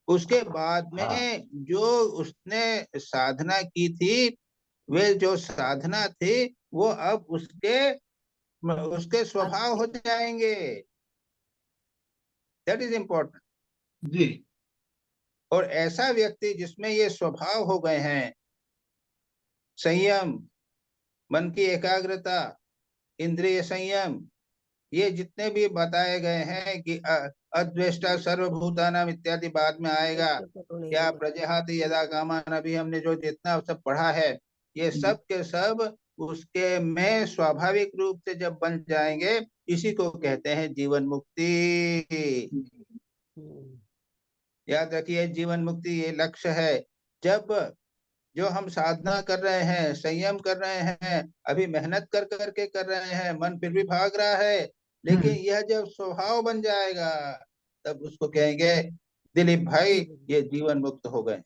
उसके बाद में जो उसने साधना की थी, वे जो साधना थी वो अब उसके स्वभाव हो जाएंगे. That is important. जी. और ऐसा व्यक्ति जिसमें ये स्वभाव हो गए हैं, संयम, मन की एकाग्रता, इंद्रिय संयम, ये जितने भी बताए गए हैं कि अद्वेष्टा सर्वभूतानाम इत्यादि बाद में आएगा, क्या प्रजहाति यदा कामान, अभी हमने जो जितना सब पढ़ा है, ये सब के सब उसके में स्वाभाविक रूप से जब बन जाएंगे, इसी को कहते हैं जीवन मुक्ति. याद रखिए, जीवन मुक्ति ये लक्ष्य है. जब जो हम साधना कर रहे हैं, संयम कर रहे हैं, अभी मेहनत कर करके कर रहे हैं, मन फिर भी भाग रहा है, लेकिन यह जब स्वभाव बन जाएगा, तब उसको कहेंगे दिलीप भाई ये जीवन मुक्त हो गए.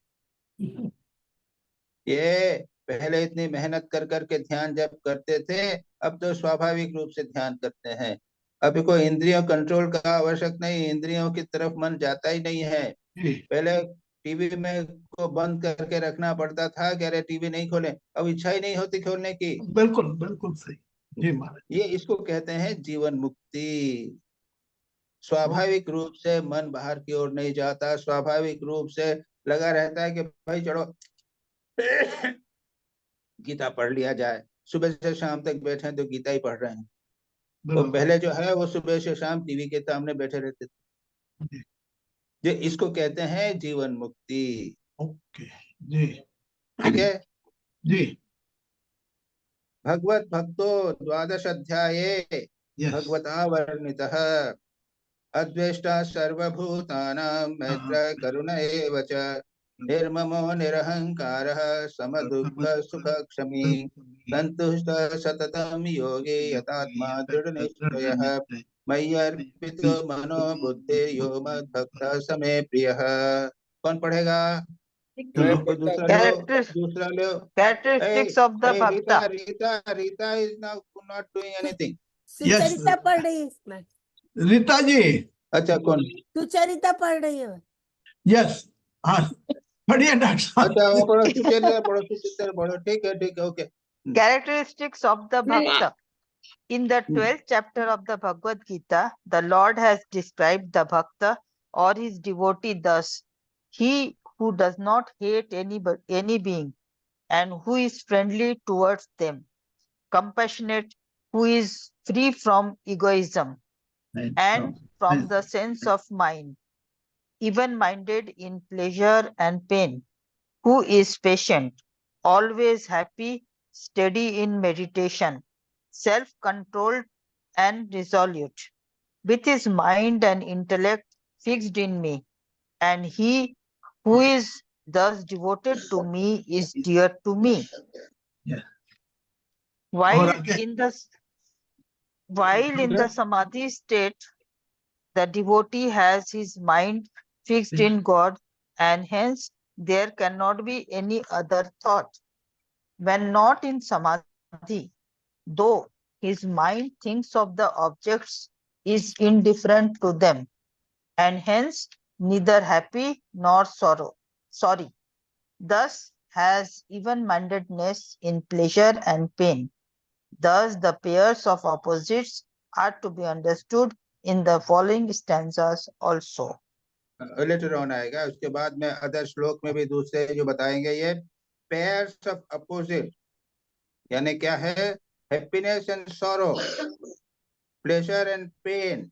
ये पहले इतनी मेहनत कर करके ध्यान जब करते थे, अब तो स्वाभाविक रूप से ध्यान करते हैं. अभी कोई इंद्रियों कंट्रोल का आवश्यक नहीं, इंद्रियों की तरफ मन जाता ही नहीं है. पहले टीवी में को बंद करके रखना पड़ता था कि अरे टीवी नहीं खोले, अब इच्छा ही नहीं होती खोलने की. बिल्कुल बिल्कुल सही. जी महाराज. ये इसको कहते हैं जीवन मुक्ति. स्वाभाविक रूप से मन बाहर की ओर नहीं जाता, स्वाभाविक रूप से लगा रहता है कि भाई चलो गीता पढ़ लिया जाए. सुबह से शाम तक बैठे तो गीता ही पढ़ रहे हैं. तो पहले जो है वो सुबह से शाम टीवी के सामने बैठे रहते थे. ये इसको कहते हैं जीवन मुक्ति. ओके. जी. ठीक है जी. भगवत भक्तो द्वादश अध्याये भगवता वर्णितः अद्वेष्टा सर्वभूतानां मैत्र करुण एव च निर्ममो निरहंकारः समदुःख सुख क्षमी संतुष्ट सततम योगे यतात्मा दृढ़ निश्चयः मय्यर्पितो मनो बुद्धिर्यो मद्भक्तः समे प्रियः। कौन पढ़ेगा? कोई दूसरा लो, दूसरा लो। Characteristics of the Rita, Bhakta. Rita is now not doing anything. Sucharita पढ़ रही है इसमें। रीता जी, अच्छा कौन? सुचरिता पढ़ रही है। यस, हाँ पढ़िए डॉक्टर साहब। अच्छा वो पढ़ो, सुचरिता पढ़ो, सुचरिता पढ़ो, ठीक है, okay. Characteristics of the Bhakta. In the 12th chapter of the Bhagavad Gita, the Lord has described the Bhakta or his devotee thus: he who does not hate any being and who is friendly towards them, compassionate, who is free from egoism and from the sense of mind, even-minded in pleasure and pain, who is patient, always happy, steady in meditation, self-controlled and resolute, with his mind and intellect fixed in me, and he who is thus devoted to me is dear to me. Yeah. While Okay. in the samadhi state, the devotee has his mind fixed in God, and hence there cannot be any other thought. When not in samadhi, though his mind thinks of the objects, is indifferent to them, and hence neither happy nor sorry. Thus has even-mindedness in pleasure and pain. Thus the pairs of opposites are to be understood in the following stanzas also. Later on आएगा, उसके बाद में other श्लोक में भी दूसरे जो बताएंगे ये पेयर्स ऑफ अपोजिट, यानी क्या है? Happiness and sorrow, pleasure and pain,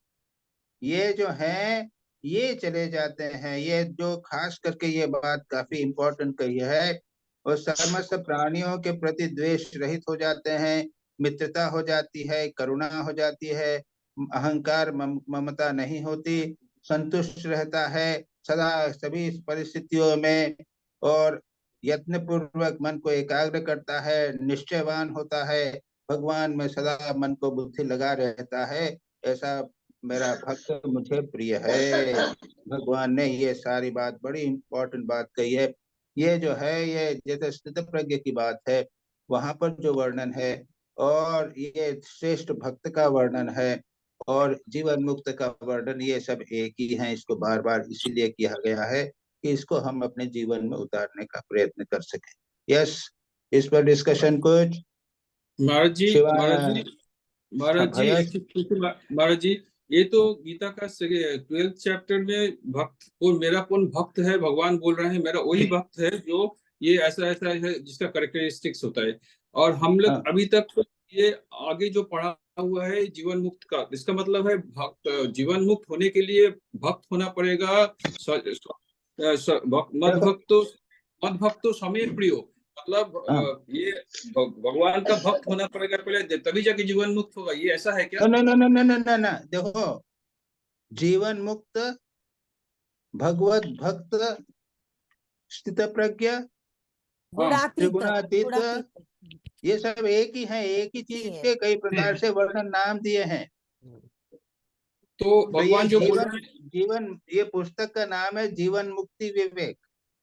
ये जो हैं ये चले जाते हैं। ये जो खास करके ये बात काफी इम्पोर्टेंट कही है, और समस्त प्राणियों के प्रति द्वेष रहित हो जाते हैं, मित्रता हो जाती है, करुणा हो जाती है, अहंकार ममता नहीं होती, संतुष्ट रहता है सदा सभी परिस्थितियों में, और यत्न पूर्वक मन को एकाग्र करता है, निश्चयवान होता है, भगवान में सदा मन को बुद्धि लगा रहता है। ऐसा मेरा भक्त मुझे प्रिय है। भगवान ने ये सारी बात, बड़ी इंपॉर्टेंट बात कही है। ये जो है ये जैसे स्थित प्रज्ञ की बात है, वहां पर जो वर्णन है, और ये श्रेष्ठ भक्त का वर्णन है, और जीवन मुक्त का वर्णन, ये सब एक ही है। इसको बार बार इसीलिए किया गया है कि इसको हम अपने जीवन में उतारने का प्रयत्न कर सकें। यस, इस पर डिस्कशन कुछ? महाराज जी, ये तो गीता का 12th चैप्टर में भक्त कौन, मेरा कौन भक्त है, भगवान बोल रहे हैं मेरा वही भक्त है जो ये ऐसा ऐसा है जिसका कैरेक्टरिस्टिक्स होता है। और हम लोग अभी तक तो ये आगे जो पढ़ा हुआ है जीवन मुक्त का, इसका मतलब है भक्त, जीवन मुक्त होने के लिए भक्त होना पड़ेगा। मद भक्तो समय प्रियो, मतलब ये भगवान का भक्त होना पड़ेगा पहले, तभी जाके जीवन मुक्त होगा, ये ऐसा है क्या? ना, देखो, जीवन मुक्त, भगवत भक्त, स्थित प्रज्ञ, त्रिगुणातीत, ये सब एक ही है, एक ही चीज के कई प्रकार से वर्णन नाम दिए हैं। तो भगवान जो जीवन, ये पुस्तक का नाम है जीवन मुक्ति विवेक।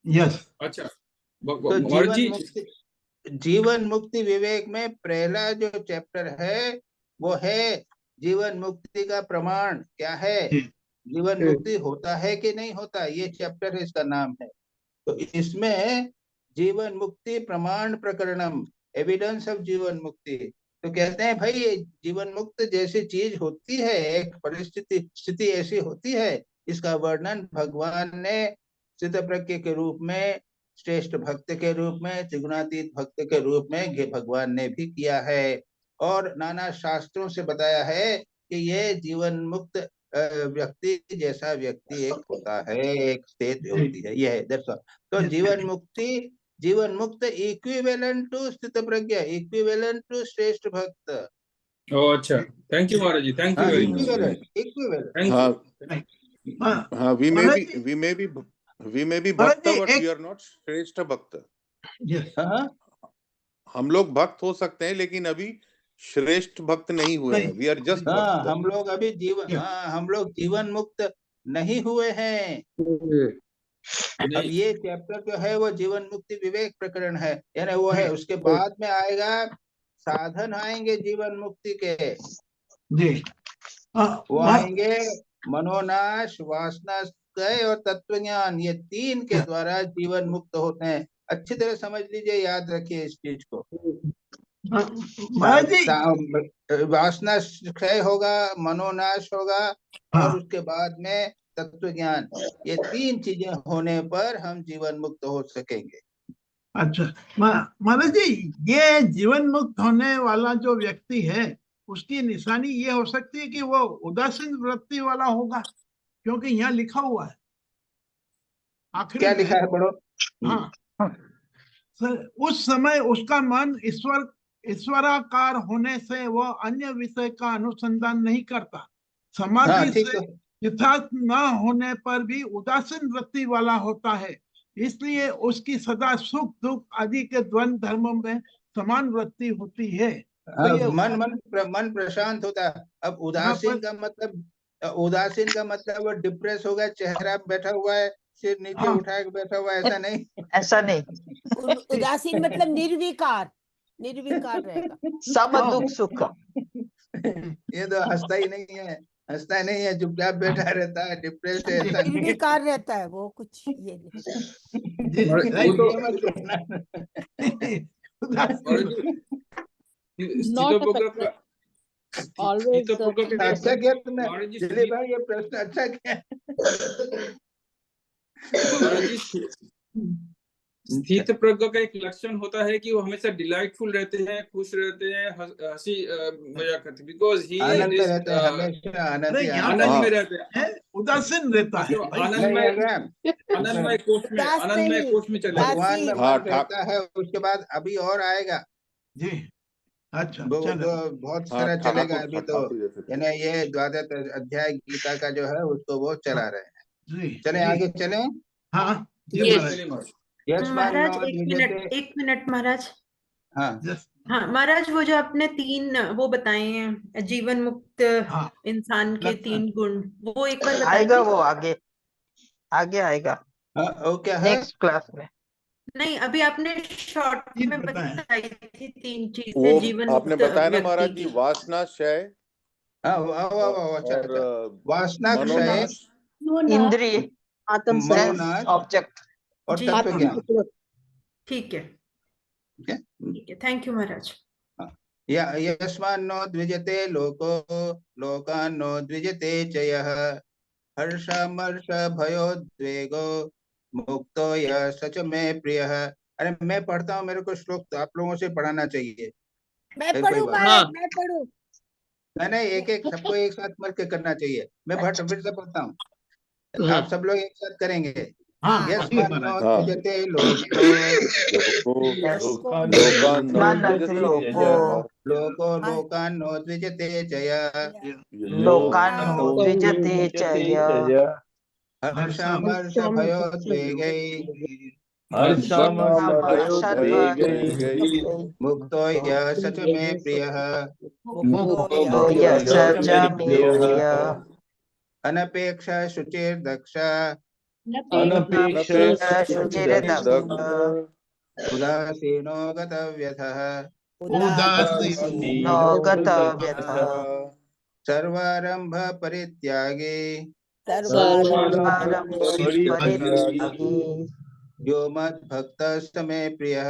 यस, अच्छा, तो जीवन मुक्ति विवेक में पहला जो चैप्टर है वो है जीवन मुक्ति का प्रमाण क्या है, जीवन मुक्ति होता है कि नहीं होता, ये चैप्टर इसका नाम है। तो इसमें जीवन मुक्ति प्रमाण प्रकरणम, एविडेंस ऑफ जीवन मुक्ति, तो कहते हैं भाई ये जीवन मुक्त जैसी चीज होती है, एक परिस्थिति स्थिति ऐसी होती है, इसका वर्णन भगवान ने स्थित प्रज्ञ के रूप में, श्रेष्ठ भक्त के रूप में, त्रिगुणातीत भक्त के रूप में भगवान ने भी किया है। और नाना शास्त्रों से बताया है कि ये जीवन मुक्त व्यक्ति जैसा व्यक्ति एक होता है, एक स्टेट होती है, ये है। तो जीवन मुक्त इक्विवेलेंट टू स्थित प्रज्ञ, इक्विवेलेंट टू श्रेष्ठ भक्त। ओह अच्छा, thank you Maharaj ji, thank you very much. हाँ, we may be We may be Maharaj bhakta, ji, but एक we are not श्रेष्ठ भक्त. yes. हम लोग भक्त हो सकते हैं, लेकिन अभी श्रेष्ठ भक्त नहीं हुए हैं. We are just हाँ, भक्त. हम लोग अभी जीवन, हाँ, हम लोग जीवन मुक्त नहीं हुए हैं. अब ये चैप्टर जो है वो जीवन मुक्ति विवेक प्रकरण है, यानी वो है. उसके बाद में आएगा साधन, आएंगे जीवन मुक्ति के. जी वो आएंगे मनोनाश, वासना क्षय और तत्वज्ञान. ये 3 के द्वारा जीवन मुक्त होते हैं. अच्छी तरह समझ लीजिए, याद रखिए इस चीज को. महाराज जी, वासना क्षय होगा, मनोनाश होगा, और उसके बाद में तत्व ज्ञान. ये 3 चीजें होने पर हम जीवन मुक्त हो सकेंगे. अच्छा महाराज जी, ये जीवन मुक्त होने वाला जो व्यक्ति है, उसकी निशानी ये हो सकती है कि वो उदासीन वृत्ति वाला होगा, क्योंकि यहाँ लिखा हुआ है आखिरी क्या में, लिखा है पढ़ो. हाँ, उस समय उसका मन ईश्वराकार होने से वह अन्य विषय का अनुसंधान नहीं करता. समाधि से यथार्थ न होने पर भी उदासीन वृत्ति वाला होता है, इसलिए उसकी सदा सुख दुख आदि के द्वंद्व धर्म में समान वृत्ति होती है. तो मन प्रशांत होता है. अब उदासीन का मतलब वो डिप्रेस हो गया, चेहरा बैठा हुआ है, सिर नीचे उठा के बैठा हुआ है, ऐसा नहीं. ऐसा नहीं. उदासीन मतलब निर्विकार रहेगा. सम दुख सुख. ये तो हंसता ही नहीं है, चुपचाप बैठा रहता है, डिप्रेस्ड है, ऐसा नहीं. निर्विकार रहता है वो, कुछ ये अच्छा किया तुमने दिलीप भाई, ये प्रश्न अच्छा किया. स्थित प्रज्ञ का एक लक्षण होता है कि वो हमेशा डिलाइटफुल रहते हैं, खुश रहते हैं, हंसी मजाक करते हैं, बिकॉज ही आनंद में रहते हैं, हमेशा आनंद में रहते हैं, उदासीन रहता है. आनंदमय कोष में चले भगवान में मन रहता है. उसके बाद अभी और आएगा जी. अच्छा, बहुत सारा चलेगा. अभी तो यानी ये 12वां अध्याय गीता का जो है उसको वो चला रहे हैं. चले आगे चले. हाँ महाराज, एक मिनट महाराज. हाँ महाराज, वो जो आपने 3 वो बताए हैं जीवन मुक्त इंसान के 3 गुण, वो एक बार आएगा. वो आगे आएगा. ओके, नेक्स्ट क्लास में. नहीं, अभी आपने शॉर्ट में बताई थी 3 चीजें जीवन मुक्त. आपने बताया ना महाराज जी, वासना क्षय, वासना क्षय, इंद्रिय, मनोनाश, ऑब्जेक्ट और तत्व ज्ञान. ठीक है. थैंक यू महाराज. यस्मान्नो द्विजते लोको लोकान्नो द्विजते च यः हर्षमर्ष भयोद्वेगो मुक्तो यः स च मे प्रियः. अरे मैं पढ़ता हूँ, मेरे को श्लोक तो आप लोगों से पढ़ाना चाहिए. मैं पढ़ूं. नहीं, एक सबको एक साथ मिल के करना चाहिए. मैं फिर से पढ़ता हूँ, आप सब लोग एक साथ करेंगे. यस्मान्नो द्विजते लोको लोकान्नो द्विजते च यः हर्षमर्ष भयोद्वेगै मुक्तो यः स च मे प्रियः. अनपेक्ष शुचिर्दक्ष उदासीनो गतव्यथः सर्वारंभ परित्यागी यो मद्भक्तः स मे प्रियः.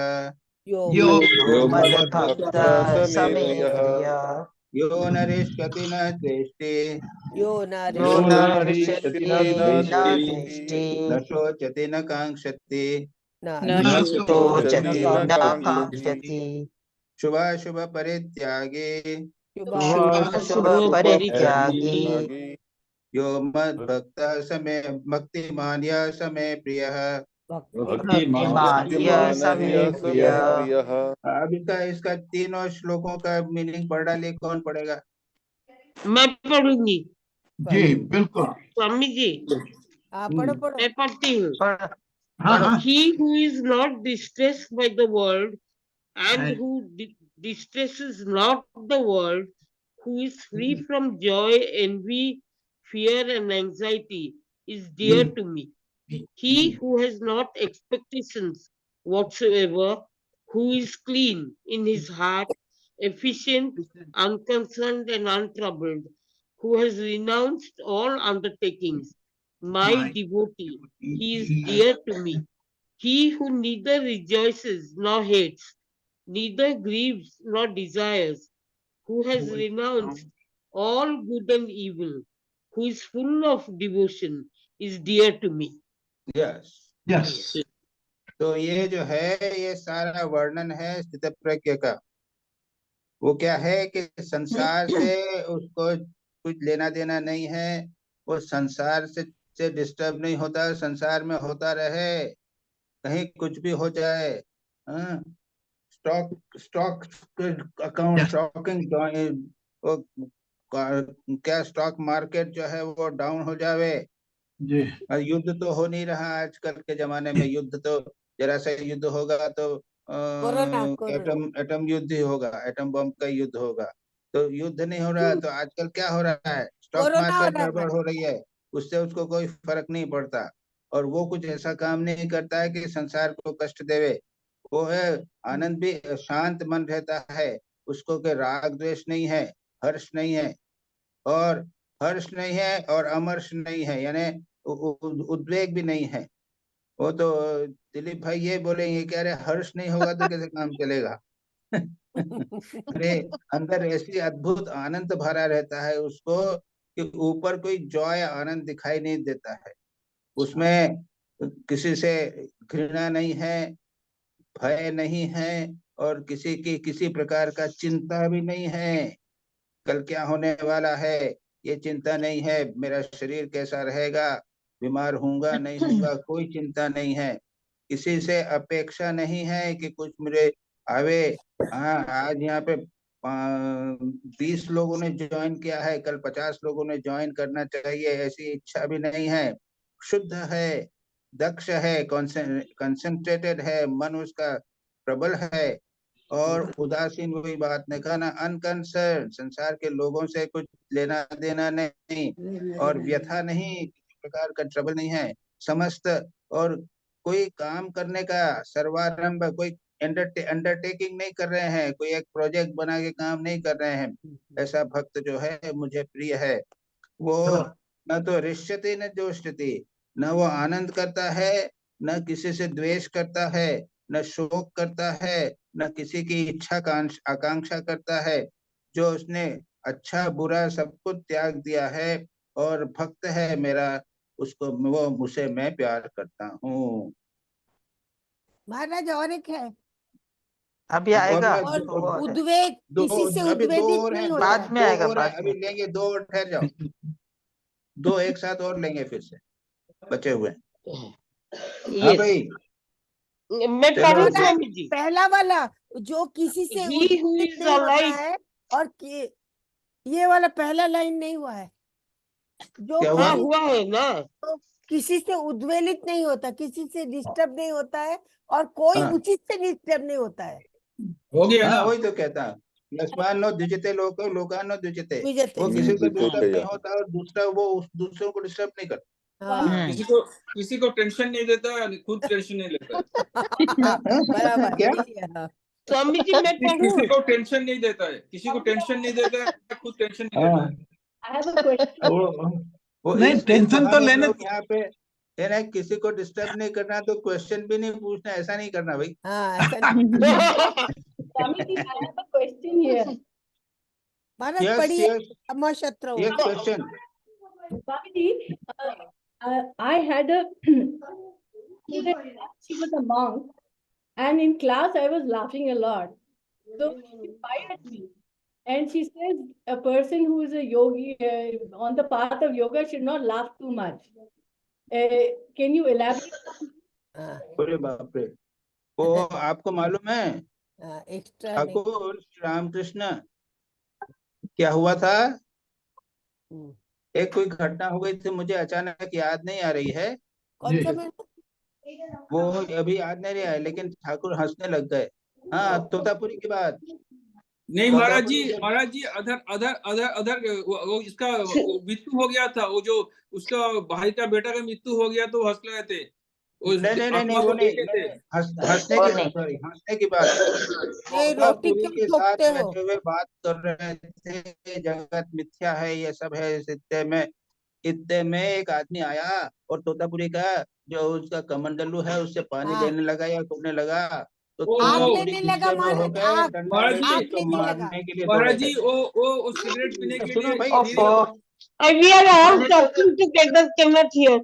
यो नरिष्यति न द्वेष्टि न शोचति न कांक्षति शुभाशुभ परित्यागी यो मद्भक्तः स मे भक्तिमान यः स मे प्रियः. अब इसका 3 श्लोकों का मीनिंग पढ़ डालिए. कौन पढ़ेगा? मैं पढ़ूंगी जी बिल्कुल. स्वामी जी, पढ़ो पढ़ो। मैं पढ़ती हूँ. हाँ हाँ He who is not distressed by the world and And- who distresses not the world, who is free from joy, envy, fear, and anxiety, is dear to me. He who has not expectations whatsoever, who is clean in his heart, efficient, unconcerned, and untroubled, who has renounced all undertakings, my devotee, he is dear to me. He who neither rejoices nor hates, neither grieves nor desires, who has renounced all good and evil, who is full of devotion, is dear to me. Yes Yes. तो ये जो है ये सारा वर्णन है स्थितप्रज्ञ का। वो क्या है कि संसार से उसको कुछ लेना देना नहीं है, वो संसार से डिस्टर्ब नहीं होता, संसार में होता रहे, कहीं कुछ भी हो जाए। स्टॉक अकाउंट स्टॉकिंग वो क्या स्टॉक मार्केट जो है वो डाउन हो जावे, युद्ध तो हो नहीं रहा आजकल के जमाने में। युद्ध तो जरा सा युद्ध होगा तो एटम युद्ध ही होगा, एटम बम का युद्ध होगा। तो युद्ध नहीं हो रहा है तो आजकल क्या हो रहा है, स्टॉक मार्केट गड़बड़ हो रही है, उससे उसको कोई फर्क नहीं पड़ता। और वो कुछ ऐसा काम नहीं करता है कि संसार को कष्ट देवे। वो है आनंद भी, शांत मन रहता है, उसको के राग द्वेष नहीं है, हर्ष नहीं है, और हर्ष नहीं है और अमर्ष नहीं है, यानी उद्वेग भी नहीं है। वो तो दिलीप भाई ये बोलेंगे कि अरे हर्ष नहीं होगा तो कैसे काम चलेगा। अरे अंदर ऐसी अद्भुत आनंद भरा रहता है उसको कि ऊपर कोई जॉय आनंद दिखाई नहीं देता है। उसमें किसी से घृणा नहीं है, भय नहीं है, और किसी की किसी प्रकार का चिंता भी नहीं है। कल क्या होने वाला है ये चिंता नहीं है, मेरा शरीर कैसा रहेगा, बीमार होऊंगा नहीं होऊंगा, कोई चिंता नहीं है। किसी से अपेक्षा नहीं है कि कुछ मुझे आवे। हाँ, आज यहाँ पे 20 लोगों ने ज्वाइन किया है, कल 50 लोगों ने ज्वाइन करना चाहिए, ऐसी इच्छा भी नहीं है। शुद्ध है, दक्ष है, कंसंट्रेटेड है, मन उसका प्रबल है, और उदासीन वही बात ने कहा ना, अनकंसर्न, संसार के लोगों से कुछ लेना देना नहीं, और व्यथा नहीं, किसी प्रकार का ट्रबल नहीं है, समस्त, और कोई काम करने का सर्वारंभ, कोई अंडरटेकिंग नहीं कर रहे हैं, कोई एक प्रोजेक्ट बना के काम नहीं कर रहे हैं। ऐसा भक्त जो है मुझे प्रिय है। वो न तो रिष्यति न जोष्यति, न वो आनंद करता है, न किसी से द्वेष करता है, न शोक करता है, न किसी की इच्छा आकांक्षा करता है। जो उसने अच्छा बुरा सब कुछ त्याग दिया है और भक्त है मेरा, उसको वो मुझसे मैं प्यार करता हूँ। महाराज और एक है, अभी आएगा। और उद्वेग, किसी से अभी दो उद्वेलित और नहीं हैं, होता बाद में आएगा, दो और हैं, बाद अभी में। लेंगे, दो और ठहर जाओ, दो एक साथ और लेंगे फिर से बचे हुए। हाँ भाई, मैं पढ़ूं स्वामी जी? पहला वाला जो किसी से He who उद्वेलित is नहीं होता alive. है, और ये वाला पहला लाइन नहीं हुआ है, जो हाँ हुआ है ना, तो किसी से उद्वेलित नहीं होता, किसी से डिस्टर्ब नहीं होता है, और कोई उचित से डिस्टर्ब नहीं होता है। हो गया ना? वही तो कहता है, यस्मान्नो द्विजते लोको लोकान्नो द्विजते। द्विजते। वो किसी को डिस्टर्ब नहीं होता और दूसरा वो दूसरों को डिस्टर्ब नहीं करता। किसी को टेंशन नहीं देता, खुद टेंशन नहीं लेता। बराबर, क्या? यही है, हाँ। स्वामी जी मैं पढ़ूं? किसी को टेंशन नहीं देता है, किसी को टेंशन नहीं देता है, खुद टेंशन नहीं लेता है। I have a question. वो नहीं, टेंशन तो लेने यहाँ पे है, किसी को डिस्टर्ब नहीं करना तो क्वेश्चन भी नहीं पूछना, ऐसा नहीं करना भाई। हाँ, ऐसा नहीं। Swami ji, I have a question here. Maharaj Yes, पढ़िए, yes. अमरशत्रु। Yes, question. Swami ji, I had a student, she was a monk, and in class I was laughing a lot. So she fired me. And she says a person who is a yogi on the path of yoga should not laugh too much. Can you elaborate? अरे बाप रे, वो आपको मालूम है extra Thakur Ramakrishna क्या हुआ था? एक कोई घटना हो गई थी, मुझे अचानक याद नहीं आ रही है, कौन सा मैडम? वो अभी याद नहीं रहा है, लेकिन ठाकुर हंसने लग गए। हाँ, तोतापुरी की बात। नहीं महाराज जी, तोतापुरी महाराज जी अधर अधर अधर अधर वो इसका मृत्यु हो गया था, वो जो उसका भाई का बेटा का मृत्यु हो गया तो हंस रहे थे, नहीं नहीं नहीं आत्मा वो को नहीं, देखे थे। हंसने की बात, सॉरी, हंसने की बात। नहीं, रोटी तोतापुरी क्यों के साथ ठोकते हो? बैठे हुए बात कर रहे थे, जगत मिथ्या है, ये सब है। इतने में एक आदमी आया और तोतापुरी का जो उसका कमंडलू है उससे पानी हाँ, लेने लगा या करने लगा, तो आग तोतापुरी लेने लगा गुस्से में हो महाराज, गए, आग डंडा महाराज लेके जी, आग उसको लेने लगा। मारने के लिए दौड़े महाराज जी थे। वो सिगरेट पीने के सुनो लिए भाई, We are all talking together, cannot hear.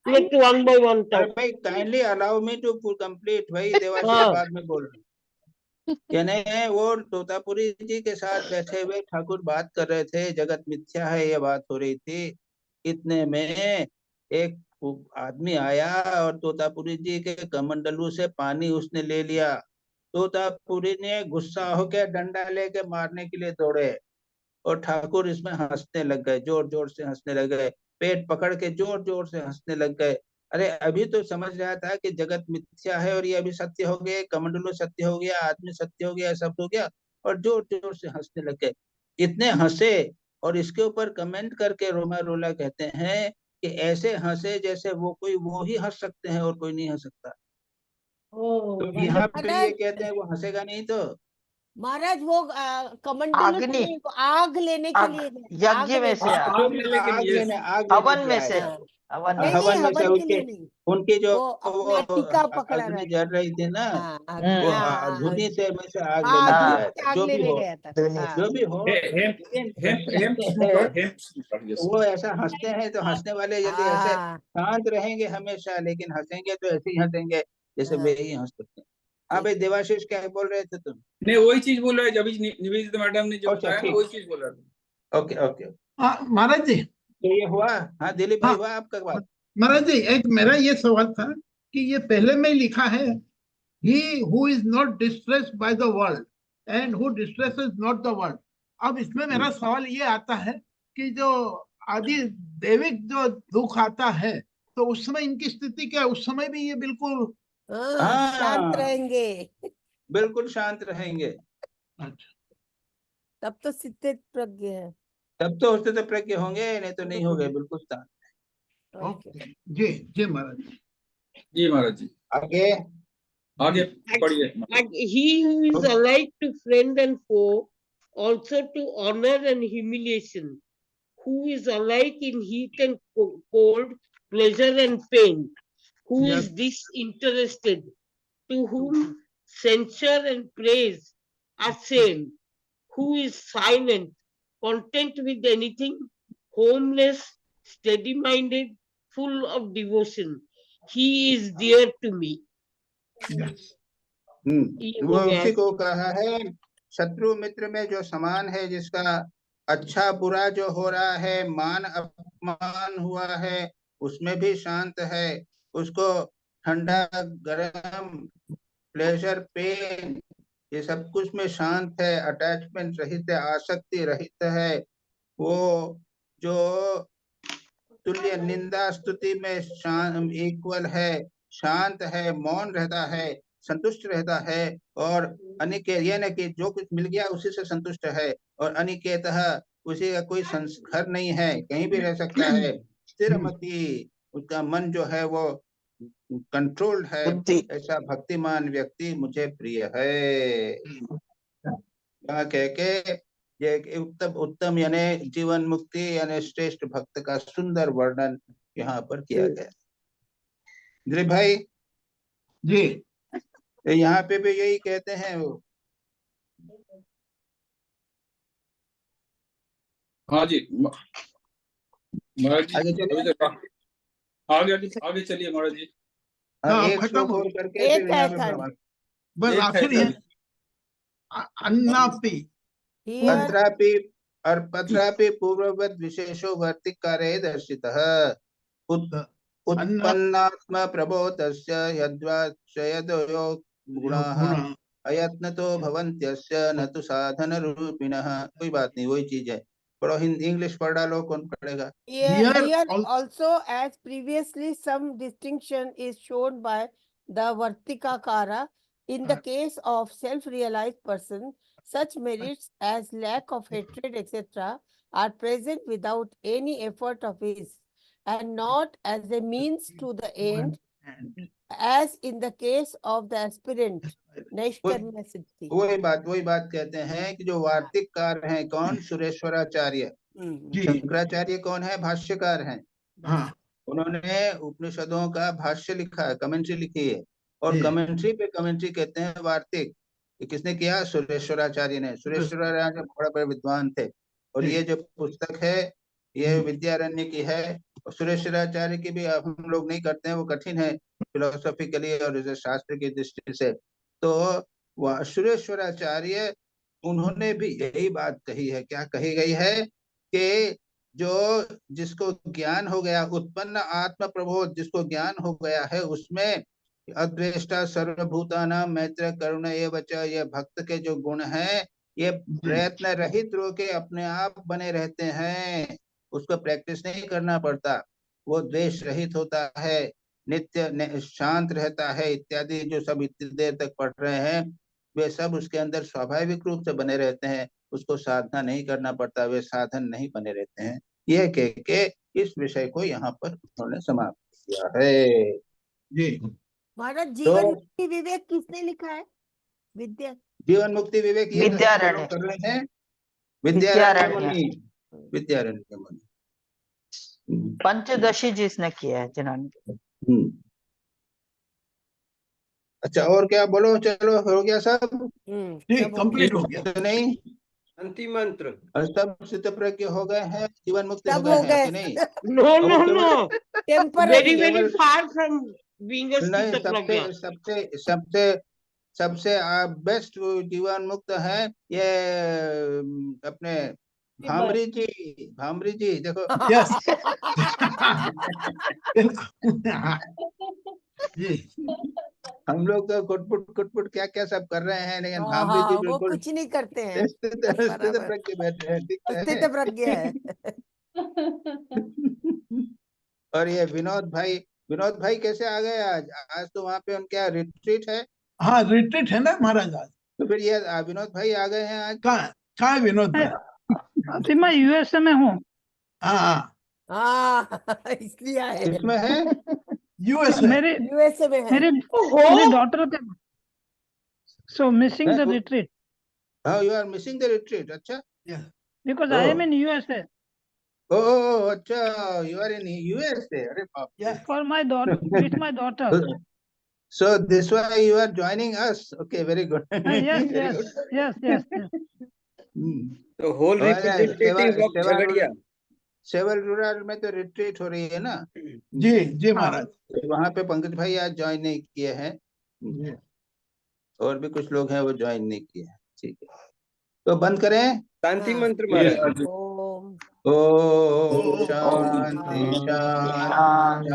Let one by one अरे talk. भाई, kindly allow me to complete. भाई देवाशीष हाँ। बाद में बोल रहे कहने हैं, वो तोतापुरी जी के साथ बैठे हुए ठाकुर बात कर रहे थे, जगत मिथ्या है ये बात हो रही थी। इतने में एक आदमी आया और तोतापुरी जी के कमंडलू से पानी उसने ले लिया। तोतापुरी ने गुस्सा होकर डंडा लेके मारने के लिए दौड़े और ठाकुर इसमें हंसने लग गए, जोर जोर से हंसने लग गए, पेट पकड़ के जोर जोर से हंसने लग गए। अरे अभी तो समझ रहा था कि जगत मिथ्या है और ये अभी सत्य हो गया, कमंडलू सत्य हो गया, आदमी सत्य हो गया, सब हो गया, और जोर जोर से हंसने लग गए। इतने हंसे और इसके ऊपर कमेंट करके रोमा रोला कहते हैं कि ऐसे हंसे जैसे वो ही हंस सकते हैं और कोई नहीं हंस सकता। तो यहाँ पे ये कहते हैं वो हंसेगा नहीं तो महाराज वो कमंडलू अग्नि, नहीं, वो आग लेने के लिए गए, आग यज्ञ में लेने। से आया, आग लेने हवन से में आए से, थे। हवन नहीं में नहीं, हवन में से हवन के लिए नहीं, उनकी जो वो अपना टीका पकड़ा अग्नि रहता। जल रही थी ना, हाँ, वो हाँ, धुनी से में से आग हाँ, लेने के लिए धूप आया से था। आग जो भी लेने हो, गया था। हाँ, जो भी हो, लेकिन वो ऐसा हंसते हैं तो हंसने वाले यदि ऐसे हाँ, शांत रहेंगे हमेशा, लेकिन हंसेंगे तो ऐसे ही हंसेंगे जैसे वे हाँ, ही हंस सकते हैं। हाँ भाई देवाशीष, क्या बोल रहे थे तुम? नहीं वही चीज बोल रहे हैं, अभी निवेदिता मैडम ने जो अच्छा, बताया ना ठीक। वही चीज बोल रहे थे। ओके ओके, महाराज जी, तो ये हुआ। हाँ दिलीप भाई, हुआ आपका बात? महाराज जी, एक मेरा ये सवाल था कि ये पहले में ही लिखा है, he who is not distressed by the world and who distresses not the world। अब इसमें मेरा सवाल ये आता है कि जो आदि दैविक जो दुख आता है तो उस समय इनकी स्थिति क्या है? उस समय भी ये बिल्कुल शांत रहेंगे। बिल्कुल शांत रहेंगे। तब तो स्थित प्रज्ञ है। तब तो उससे तो प्रज्ञ होंगे, नहीं तो नहीं होंगे, बिल्कुल शांत। ओके जी, जी महाराज जी। महाराज जी आगे आगे पढ़िए। And he who is alike to friend and foe, also to honor and humiliation, who is alike in heat and cold, pleasure and pain, who is disinterested, to whom censure and praise are same, who is silent, content with anything, homeless, steady-minded, full of devotion. He is dear to me. वो उसी को कहा है, शत्रु मित्र में जो समान है, जिसका अच्छा बुरा जो हो रहा है, मान अपमान हुआ है, उसमें भी शांत है, उसको ठंडा गरम, प्लेजर पेन, ये सब कुछ में शांत है, अटैचमेंट रहित है, आसक्ति रहित है। वो जो तुल्य निंदा स्तुति में शांत इक्वल है, शांत है, मौन रहता है, संतुष्ट रहता है, और अनिकेत ये न कि जो कुछ मिल गया उसी से संतुष्ट है, और अनिकेतः उसी का कोई संस्कार नहीं है, कहीं भी रह सकता है, स्थिरमति, उसका मन जो है वो कंट्रोल्ड है, ऐसा भक्तिमान व्यक्ति मुझे प्रिय है। यहाँ कह के ये उत्तम यानी जीवन मुक्ति यानी श्रेष्ठ भक्त का सुंदर वर्णन यहाँ पर किया गया। दिलीप भाई जी, यहाँ पे भी यही कहते हैं वो। हाँ जी महाराज जी, आगे चलिए महाराज जी। एक श्लोक और करके फिर यहाँ पे बस आखिरी है, अन्नापि पत्रापि पूर्ववत् विशेषो वर्तिकारे दर्शितः उत्पन्नात्म प्रबोधस्य यद्वाचयदयो गुणाः अयत्नतो भवन्त्यस्य न तु साधन रूपिणः। कोई बात नहीं, वही चीज है, पढ़ो, हिंदी इंग्लिश पढ़ डालो, कौन पढ़ेगा? Here also, as previously, some distinction is shown by the Vartikakara. In the case of self-realized person, such merits as lack of hatred, etc., are present without any effort of his, and not as a means to the end, as in the case of the aspirant. नैष्कर्म्य सिद्धि। वही बात कहते हैं कि जो वार्तिककार हैं कौन? सुरेश्वराचार्य। शंकराचार्य कौन है? भाष्यकार हैं। हाँ, उन्होंने उपनिषदों का भाष्य लिखा है, कमेंट्री लिखी है, और कमेंट्री पे कमेंट्री कहते हैं वार्तिक। ये किसने किया? सुरेश्वराचार्य ने। सुरेश्वराचार्य बड़े बड़े विद्वान थे, और ये जो पुस्तक है ये विद्यारण्य की है। और सुरेश्वराचार्य की भी हम लोग नहीं करते हैं, वो कठिन है फिलोसॉफिकली और शास्त्र की दृष्टि से। तो सुरेश्वराचार्य उन्होंने भी यही बात कही है। क्या कही गई है? कि जो जिसको ज्ञान हो गया, उत्पन्न आत्म प्रबोध जिसको ज्ञान हो गया है, उसमें अद्वेष्टा सर्वभूतानां मैत्र करुण एव च, ये भक्त के जो गुण हैं ये प्रयत्न रहित रोके अपने आप बने रहते हैं, उसको प्रैक्टिस नहीं करना पड़ता। वो द्वेष रहित होता है, नित्य शांत रहता है, इत्यादि जो सब इतनी देर तक पढ़ रहे हैं वे सब उसके अंदर स्वाभाविक रूप से बने रहते हैं, उसको साधना नहीं करना पड़ता, वे साधन नहीं बने रहते हैं। यह कह के इस विषय को यहाँ पर उन्होंने समाप्त किया है। जी महाराज, जीवन मुक्ति विवेक किसने लिखा है? जीवन मुक्ति विवेक ये विद्यारण्य कर रहे हैं, विद्यारण्य मुनि। पंचदशी जिसने किया है जिन्होंने। अच्छा, और क्या बोलो? चलो, हो गया सब? कंप्लीट हो गया तो नहीं? अंतिम मंत्र सब स्थितप्रज्ञ हो गए हैं, जीवन मुक्त हो सब गए हो हैं कि गए। नहीं? No, no, no. Temporary. Very far from being a नहीं, स्थितप्रज्ञ। सबसे सबसे बेस्ट जीवन मुक्त है ये अपने भामरी जी देखो। यस हम लोग तो कुटपुट क्या क्या सब कर रहे हैं, लेकिन भामरी जी वो बिल्कुल कुछ नहीं करते हैं, स्थित प्रज्ञ बैठे हैं, दिखते हैं। स्थित प्रज्ञ है। और ये विनोद भाई कैसे आ गए आज? आज तो वहाँ पे उनका रिट्रीट है। हाँ, रिट्रीट है ना महाराज आज। तो फिर ये विनोद भाई आ गए हैं आज। कहाँ विनोद भाई? मैं यूएसए में हूँ। इसलिए आए। इसमें है यूएसए में है। मेरे डॉटर का so missing the retreat. You are missing the retreat. अच्छा, because I am in USA. Oh अच्छा, यू आर इन यूएसए। अरे बाप रे। For my daughter, with my daughter. So this why you are joining us. Okay, very good. Yes. तो whole retreating of Jhagadia SEWA rural में तो retreat हो रही है ना? जी महाराज। वहाँ पे पंकज भाई आज ज्वाइन नहीं किए हैं, और भी कुछ लोग हैं वो ज्वाइन नहीं किए हैं। ठीक है, तो बंद करें। शांति मंत्र महाराज। ओम शांति शांति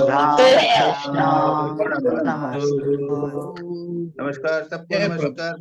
शांति। नमस्कार सबको, नमस्कार।